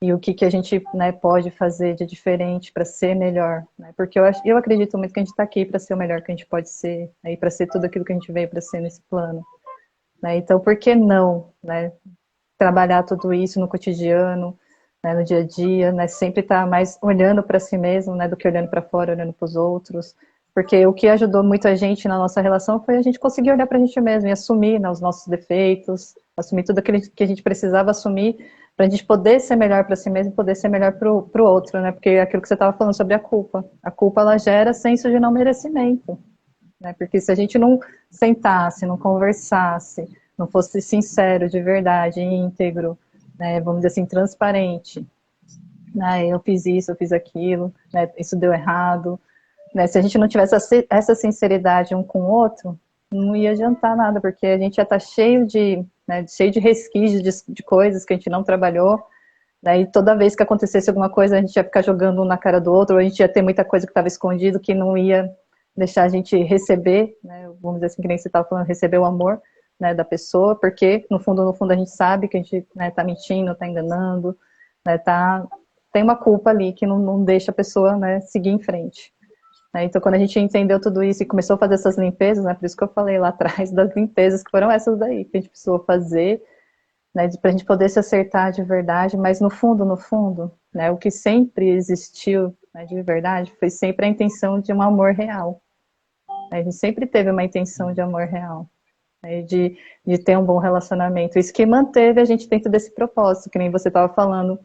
e o que, que a gente, né, pode fazer de diferente para ser melhor, né? Porque eu acredito muito que a gente está aqui para ser o melhor que a gente pode ser, né? E para ser tudo aquilo que a gente veio para ser nesse plano, né? Então, por que não, né, trabalhar tudo isso no cotidiano, né, no dia a dia, né, sempre estar mais olhando para si mesmo, né, do que olhando para fora, olhando para os outros, porque o que ajudou muito a gente na nossa relação foi a gente conseguir olhar para a gente mesmo e assumir, né, os nossos defeitos, assumir tudo aquilo que a gente precisava assumir para a gente poder ser melhor para si mesmo, poder ser melhor para o outro, né, porque é aquilo que você estava falando sobre a culpa ela gera senso de não merecimento, né, porque se a gente não sentasse, não conversasse, não fosse sincero, de verdade, íntegro, né, vamos dizer assim, transparente, né, eu fiz isso, eu fiz aquilo, né, isso deu errado, né, se a gente não tivesse essa sinceridade um com o outro, não ia adiantar nada, porque a gente já está cheio de, né, cheio de resquícios de coisas que a gente não trabalhou, né, e toda vez que acontecesse alguma coisa, a gente ia ficar jogando um na cara do outro, ou a gente ia ter muita coisa que estava escondido, que não ia deixar a gente receber, né, vamos dizer assim, que nem você estava falando, receber o amor, né, da pessoa, porque no fundo a gente sabe que a gente, né, tá mentindo, tá enganando, né, tem uma culpa ali que não deixa a pessoa, né, seguir em frente. Né. Então, quando a gente entendeu tudo isso e começou a fazer essas limpezas, né, por isso que eu falei lá atrás das limpezas, que foram essas daí que a gente precisou fazer, né, para a gente poder se acertar de verdade, mas no fundo, né, o que sempre existiu, né, de verdade foi sempre a intenção de um amor real. A gente sempre teve uma intenção de amor real, né, de ter um bom relacionamento. Isso que manteve a gente dentro desse propósito, que nem você estava falando,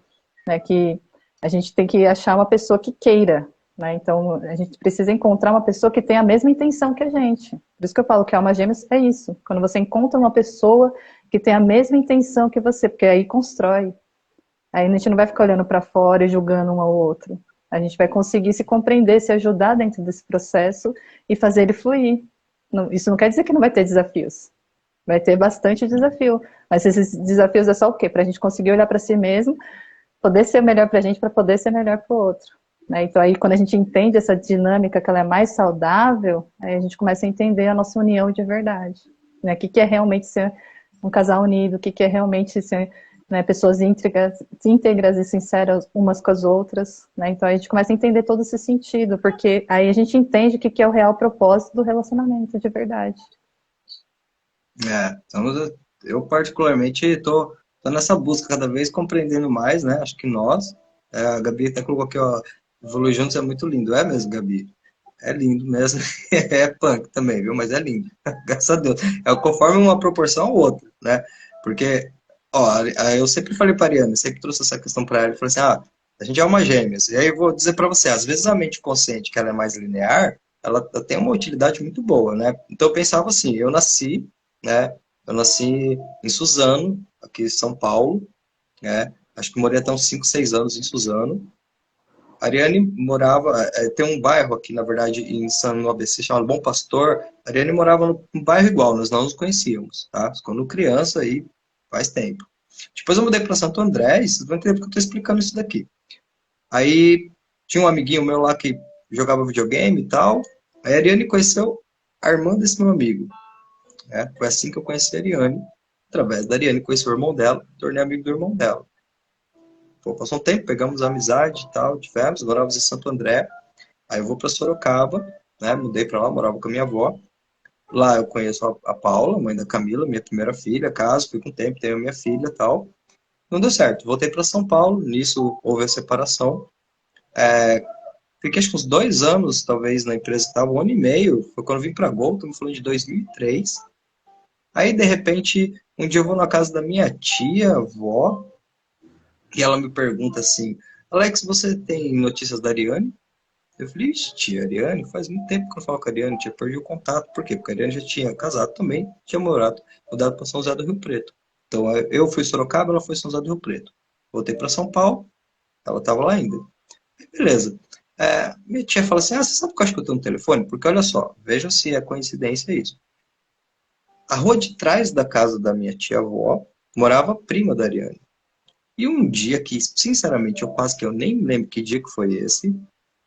né, que a gente tem que achar uma pessoa que queira, né? Então a gente precisa encontrar uma pessoa que tenha a mesma intenção que a gente. Por isso que eu falo que alma gêmeas é isso. Quando você encontra uma pessoa que tem a mesma intenção que você, porque aí constrói. Aí a gente não vai ficar olhando para fora e julgando um ao outro. A gente vai conseguir se compreender, se ajudar dentro desse processo e fazer ele fluir. Isso não quer dizer que não vai ter desafios. Vai ter bastante desafio. Mas esses desafios é só o quê? Para a gente conseguir olhar para si mesmo, poder ser melhor para a gente, para poder ser melhor para o outro. Né? Então aí quando a gente entende essa dinâmica que ela é mais saudável, aí a gente começa a entender a nossa união de verdade. Né? O que é realmente ser um casal unido, o que é realmente ser, né, pessoas íntegras e sinceras umas com as outras. Né? Então a gente começa a entender todo esse sentido, porque aí a gente entende o que é o real propósito do relacionamento de verdade. É, então, eu particularmente estou tô nessa busca cada vez compreendendo mais, né? Acho que nós, a Gabi até colocou aqui, ó, evoluir juntos é muito lindo. É mesmo, Gabi. É lindo mesmo. É punk também, viu? Mas é lindo. Graças a Deus. É conforme uma proporção ou outra, né? Porque, ó, eu sempre falei para a Ariana, sempre trouxe essa questão para ela, e falei assim, a gente é uma gêmeas. E aí eu vou dizer para você, às vezes a mente consciente, que ela é mais linear, ela tem uma utilidade muito boa, né? Então eu pensava assim, eu nasci, né? Eu nasci em Suzano, aqui em São Paulo, né? Acho que morei até uns 5, 6 anos em Suzano. A Ariane morava, tem um bairro aqui, na verdade, no ABC, chamado Bom Pastor. A Ariane morava num bairro igual, nós não nos conhecíamos, tá? Quando criança, aí faz tempo. Depois eu mudei para Santo André, e vocês vão entender porque eu estou explicando isso daqui. Aí tinha um amiguinho meu lá que jogava videogame e tal. Aí a Ariane conheceu a irmã desse meu amigo, né? Foi assim que eu conheci a Ariane. Através da Ariane, conheci o irmão dela, tornei amigo do irmão dela. Pô, passou um tempo, pegamos amizade e tal, tivemos, morávamos em Santo André. Aí eu vou para Sorocaba, né? Mudei para lá, morava com a minha avó. Lá eu conheço a Paula, mãe da Camila, minha primeira filha, caso, fui com o tempo, tenho a minha filha e tal. Não deu certo, voltei para São Paulo, nisso houve a separação. Fiquei acho que uns 2 anos, talvez, na empresa que estava, 1 ano e meio, foi quando eu vim para a Gol, estamos falando de 2003. Aí, de repente, um dia eu vou na casa da minha tia, avó, e ela me pergunta assim, Alex, você tem notícias da Ariane? Eu falei, ixi, tia, Ariane, faz muito tempo que eu não falo com a Ariane, tinha perdido o contato. Por quê? Porque a Ariane já tinha casado também, tinha mudado para São José do Rio Preto. Então, eu fui em Sorocaba, ela foi em São José do Rio Preto. Voltei para São Paulo, ela estava lá ainda. Beleza. Minha tia fala assim, você sabe que eu acho que eu tenho um telefone? Porque olha só, veja se é coincidência isso. A rua de trás da casa da minha tia-avó morava a prima da Ariane. E um dia que, sinceramente, eu quase que eu nem lembro que dia que foi esse,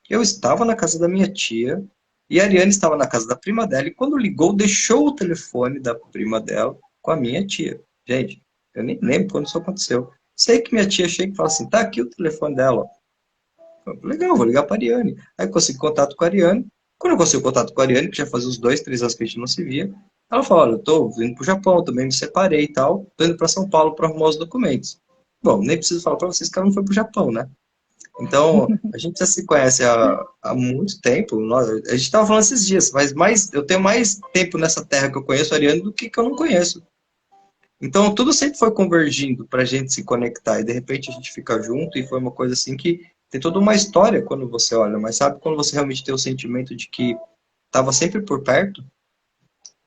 eu estava na casa da minha tia e a Ariane estava na casa da prima dela. E quando ligou, deixou o telefone da prima dela com a minha tia. Gente, eu nem lembro quando isso aconteceu. Sei que minha tia chega e fala assim: tá aqui o telefone dela. Eu, legal, vou ligar para a Ariane. Aí consegui contato com a Ariane. Quando eu consegui contato com a Ariane, que já fazia uns 2, 3 anos que a gente não se via, ela falou: olha, eu tô vindo pro Japão, também me separei e tal, tô indo para São Paulo para arrumar os documentos. Bom, nem preciso falar para vocês que ela não foi pro Japão, né? Então, a gente já se conhece há muito tempo. A gente estava falando esses dias, mas eu tenho mais tempo nessa terra que eu conheço a Ariane do que eu não conheço. Então, tudo sempre foi convergindo para a gente se conectar e de repente a gente fica junto e foi uma coisa assim que tem toda uma história quando você olha, mas sabe quando você realmente tem o sentimento de que estava sempre por perto?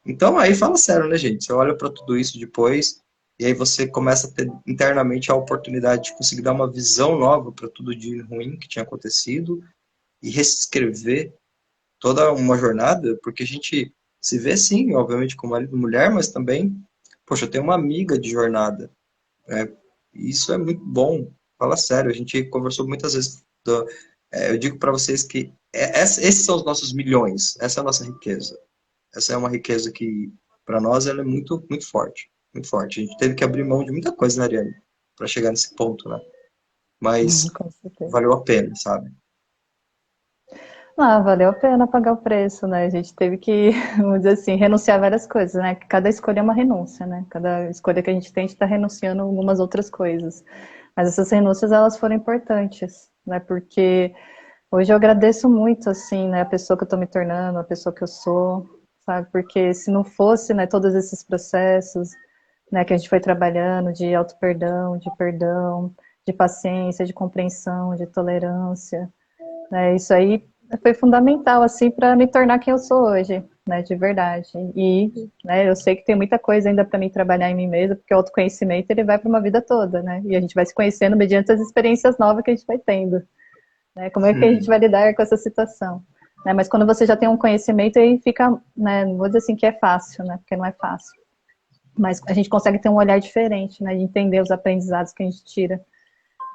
Então, aí fala sério, né, gente? Você olha para tudo isso depois e aí você começa a ter internamente a oportunidade de conseguir dar uma visão nova para tudo de ruim que tinha acontecido e reescrever toda uma jornada, porque a gente se vê sim, obviamente, como marido e mulher, mas também, poxa, eu tenho uma amiga de jornada, né? E isso é muito bom. Fala sério, a gente conversou muitas vezes. Eu digo para vocês que esses são os nossos milhões, essa é a nossa riqueza. Essa é uma riqueza que, para nós, ela é muito, muito forte. Muito forte. A gente teve que abrir mão de muita coisa, né, Ariane? Para chegar nesse ponto, né? Mas Com certeza. valeu a pena, sabe? Ah, valeu a pena pagar o preço, né? A gente teve que, vamos dizer assim, renunciar a várias coisas, né? Cada escolha é uma renúncia, né? Cada escolha que a gente tem, a gente está renunciando a algumas outras coisas. Mas essas renúncias, elas foram importantes, né? Porque hoje eu agradeço muito, assim, né? A pessoa que eu estou me tornando, a pessoa que eu sou, sabe? Porque se não fosse, né, todos esses processos, né, que a gente foi trabalhando de auto-perdão, de perdão, de paciência, de compreensão, de tolerância, né? Isso aí foi fundamental assim para me tornar quem eu sou hoje, né, de verdade. E, né, eu sei que tem muita coisa ainda para mim trabalhar em mim mesma, porque o autoconhecimento ele vai para uma vida toda, né? E a gente vai se conhecendo mediante as experiências novas que a gente vai tendo, né? Como é que a gente vai lidar com essa situação? Né? Mas quando você já tem um conhecimento, aí fica, né, não vou dizer assim que é fácil, né? Porque não é fácil. Mas a gente consegue ter um olhar diferente, né? De entender os aprendizados que a gente tira.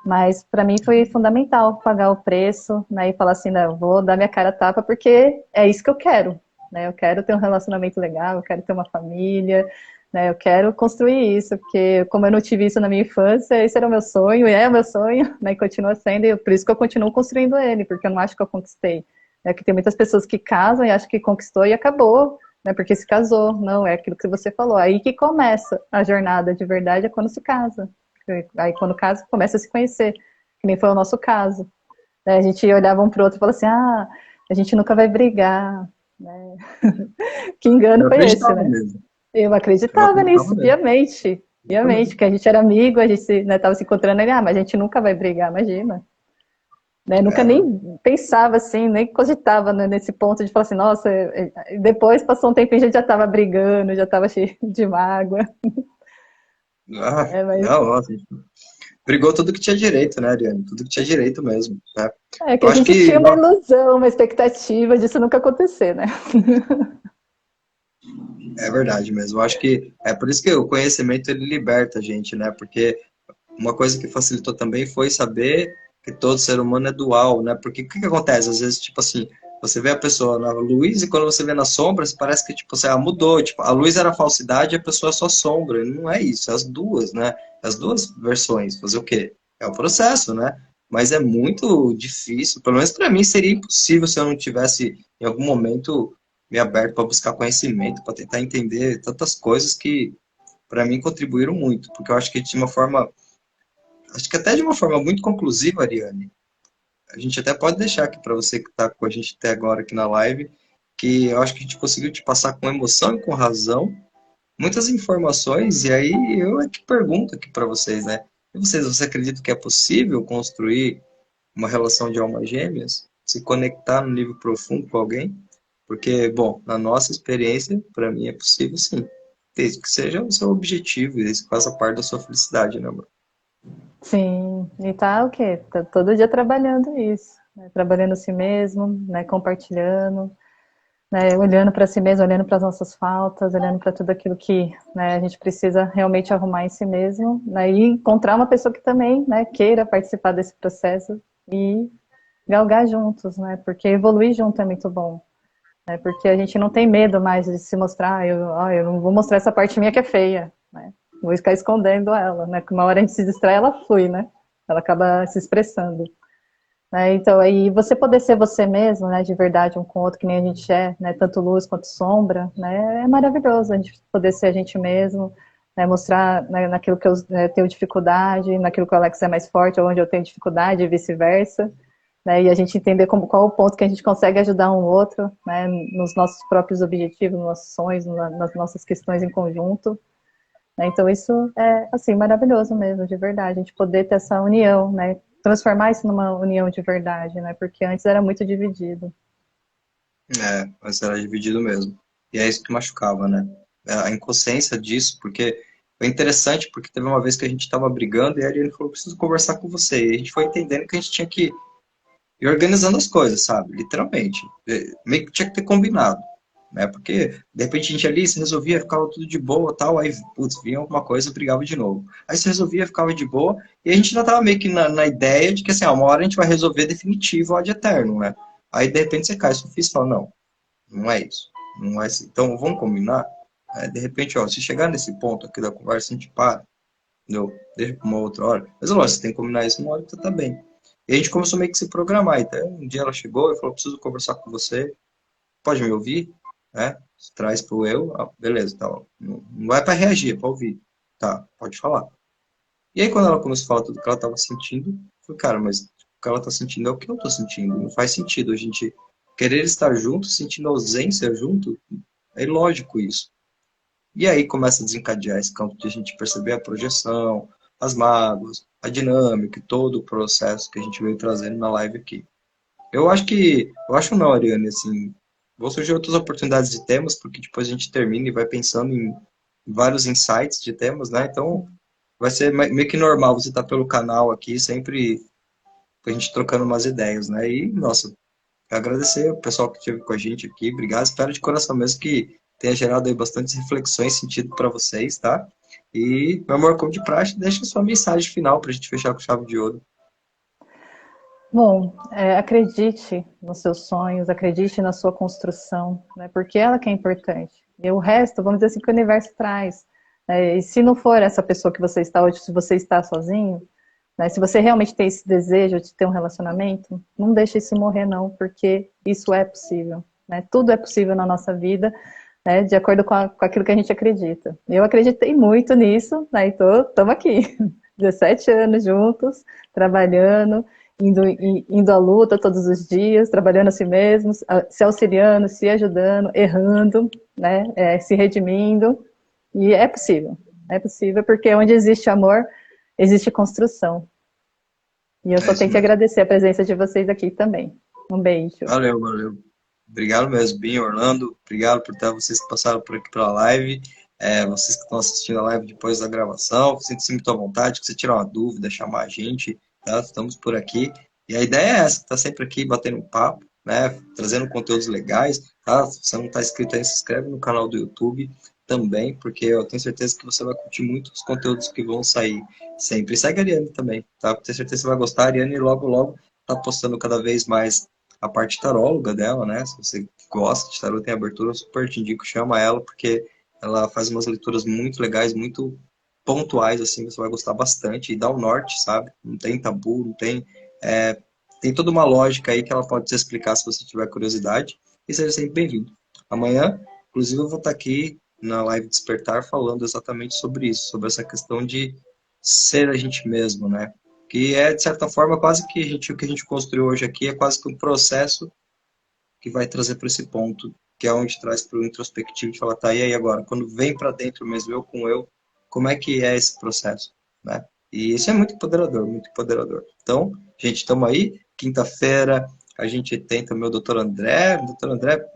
Mas para mim foi fundamental pagar o preço, né, e falar assim, não, eu vou dar minha cara a tapa porque é isso que eu quero, né? Eu quero ter um relacionamento legal, eu quero ter uma família, né? Eu quero construir isso, porque como eu não tive isso na minha infância, esse era o meu sonho, e é o meu sonho, né? E continua sendo, e por isso que eu continuo construindo ele, porque eu não acho que eu conquistei. É que tem muitas pessoas que casam e acham que conquistou e acabou, né? Porque se casou. Não, é aquilo que você falou. Aí que começa a jornada de verdade, é quando se casa. Aí quando casa, começa a se conhecer, que nem foi o nosso caso. Né? A gente olhava um pro outro e falava assim, a gente nunca vai brigar, né? Que engano Eu foi esse, acreditava né? mesmo. Eu Eu acreditava acreditava nisso, mesmo. piamente, que a gente era amigo, a gente, né, tava se encontrando ali, mas a gente nunca vai brigar, imagina. Né? Nunca É, nem pensava assim, nem cogitava, né, nesse ponto de falar assim, nossa, depois passou um tempinho, a gente já tava brigando, já tava cheio de mágoa, mas não, nossa, brigou tudo que tinha direito, né, Ariane? Tudo que tinha direito mesmo, né? é que Eu a acho gente que, tinha uma ilusão, uma expectativa disso nunca acontecer, né? é verdade mesmo. Eu acho que é por isso que o conhecimento ele liberta a gente, né? Porque uma coisa que facilitou também foi saber que todo ser humano é dual, né? Porque o que que acontece? Às vezes, tipo assim, você vê a pessoa na luz e quando você vê nas sombras, parece que, tipo, você mudou. Tipo, a luz era a falsidade e a pessoa é só sombra. E não é isso, é as duas, né? As duas versões. Fazer o quê? É o processo, né? Mas é muito difícil. Pelo menos para mim seria impossível se eu não tivesse, em algum momento, me aberto para buscar conhecimento, para tentar entender tantas coisas que, para mim, contribuíram muito. Porque eu acho que de uma forma acho que até de uma forma muito conclusiva, Ariane, a gente até pode deixar aqui para você que está com a gente até agora aqui na live, que eu acho que a gente conseguiu te passar com emoção e com razão muitas informações, e aí eu é que pergunto aqui para vocês, né? E vocês, você acredita que é possível construir uma relação de almas gêmeas? Se conectar no nível profundo com alguém? Porque, bom, na nossa experiência, para mim é possível sim. Desde que seja o seu objetivo, e desde que faça parte da sua felicidade, né, amor? Sim, e tá o quê? Tá todo dia trabalhando isso, né? Trabalhando si mesmo, né? Compartilhando, né? Olhando para si mesmo, olhando para as nossas faltas, olhando para tudo aquilo que, né, a gente precisa realmente arrumar em si mesmo, né? E encontrar uma pessoa que também, né, queira participar desse processo e galgar juntos, né? Porque evoluir junto é muito bom, né? Porque a gente não tem medo mais de se mostrar, eu não vou mostrar essa parte minha que é feia, né? Vou ficar escondendo ela, né? Que uma hora a gente se distrai, ela flui, né? Ela acaba se expressando. Né? Então, aí você poder ser você mesmo, né, de verdade, um com o outro, que nem a gente é, né, tanto luz quanto sombra, né, é maravilhoso a gente poder ser a gente mesmo, né, mostrar, né, naquilo que eu, né, tenho dificuldade, naquilo que o Alex é mais forte, onde eu tenho dificuldade, e vice-versa, né, e a gente entender qual o ponto que a gente consegue ajudar um outro, né, nos nossos próprios objetivos, nos nossos sonhos, nas nossas questões em conjunto, né? Então isso é, assim, maravilhoso mesmo, de verdade, a gente poder ter essa união, né? Transformar isso numa união de verdade, né? Porque antes era muito dividido. É, mas era dividido mesmo. E é isso que machucava, né? A inconsciência disso, porque foi interessante, porque teve uma vez que a gente estava brigando e aí ele falou, preciso conversar com você. E a gente foi entendendo que a gente tinha que ir organizando as coisas, sabe? Literalmente. Meio que tinha que ter combinado, né? Porque, de repente, a gente ali se resolvia, ficava tudo de boa tal, aí, putz, vinha alguma coisa, brigava de novo. Aí se resolvia, ficava de boa, e a gente já tava meio que na ideia de que, assim, uma hora a gente vai resolver definitivo, ó, de eterno, né? Aí, de repente, você cai, sofista e fala, não, não é isso. Não é assim. Então, vamos combinar? De repente, ó, se chegar nesse ponto aqui da conversa, a gente para, entendeu? Deixa para uma outra hora. Mas, lógico, você tem que combinar isso numa hora que você tá bem. E a gente começou meio que se programar. Então, um dia ela chegou e falou, preciso conversar com você. Pode me ouvir? É? Traz pro eu. Ah, beleza, tá. Não vai para reagir, é para ouvir. Tá, pode falar. E aí, quando ela começou a falar tudo que ela estava sentindo, eu falei, cara, mas o que ela está sentindo é o que eu estou sentindo. Não faz sentido a gente querer estar junto, sentindo ausência junto. É ilógico isso. E aí começa a desencadear esse campo de a gente perceber a projeção, as mágoas, a dinâmica e todo o processo que a gente veio trazendo na live aqui. Eu acho não, Ariane, assim, vão surgir outras oportunidades de temas, porque depois a gente termina e vai pensando em vários insights de temas, né? Então, vai ser meio que normal você estar pelo canal aqui, sempre a gente trocando umas ideias, né? E, nossa, agradecer o pessoal que esteve com a gente aqui, obrigado, espero de coração mesmo que tenha gerado aí bastantes reflexões, sentido para vocês, tá? E, meu amor, como de praxe, deixa a sua mensagem final para a gente fechar com chave de ouro. Bom, acredite nos seus sonhos, acredite na sua construção, né? Porque ela que é importante. E o resto, vamos dizer assim, que o universo traz. E se não for essa pessoa que você está hoje, se você está sozinho, né? Se você realmente tem esse desejo de ter um relacionamento, não deixe isso morrer, não, porque isso é possível. Né? Tudo é possível na nossa vida, né? De acordo com aquilo que a gente acredita. Eu acreditei muito nisso, né? E estamos aqui, 17 anos juntos, trabalhando, indo à luta todos os dias, trabalhando a si mesmos, se auxiliando, se ajudando, errando, né? Se redimindo. E é possível porque onde existe amor, existe construção. E eu É só isso tenho que mesmo. agradecer a presença de vocês aqui também. Um beijo. Valeu, valeu. Obrigado mesmo, Binho, Orlando. Obrigado por estar vocês que passaram por aqui pela live. Vocês que estão assistindo a live depois da gravação, sinta-se muito à vontade, se você tirar uma dúvida, chamar a gente, tá? Estamos por aqui. E a ideia é essa, tá sempre aqui batendo um papo, né? Trazendo conteúdos legais, tá? Se você não está inscrito aí, se inscreve no canal do YouTube também, porque eu tenho certeza que você vai curtir muito os conteúdos que vão sair sempre. E segue a Ariane também, tá? Tenho certeza que você vai gostar. A Ariane logo, logo tá postando cada vez mais a parte taróloga dela, né? Se você gosta de tarô, tem abertura, eu super te indico, chama ela, porque ela faz umas leituras muito legais, muito pontuais, assim, você vai gostar bastante, e dá o norte, sabe? Não tem tabu, não tem... tem toda uma lógica aí que ela pode te explicar se você tiver curiosidade, e seja sempre bem-vindo. Amanhã, inclusive, eu vou estar aqui na live Despertar falando exatamente sobre isso, sobre essa questão de ser a gente mesmo, né? Que é, de certa forma, quase que o que a gente construiu hoje aqui é quase que um processo que vai trazer para esse ponto, que é onde traz para o introspectivo de falar, tá, e aí agora? Quando vem para dentro mesmo, eu com eu, como é que é esse processo, né? E isso é muito empoderador, muito empoderador. Então, gente, estamos aí, quinta-feira, a gente tem também o doutor André,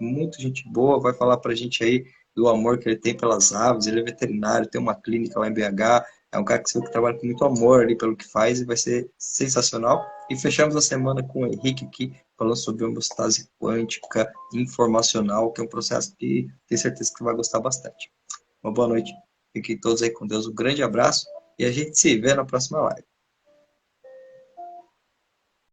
muito gente boa, vai falar para a gente aí do amor que ele tem pelas aves, ele é veterinário, tem uma clínica lá em BH, é um cara que você vê que trabalha com muito amor ali pelo que faz e vai ser sensacional. E fechamos a semana com o Henrique aqui, falando sobre homeostase quântica informacional, que é um processo que tenho certeza que você vai gostar bastante. Uma boa noite. Fiquem todos aí com Deus. Um grande abraço e a gente se vê na próxima live.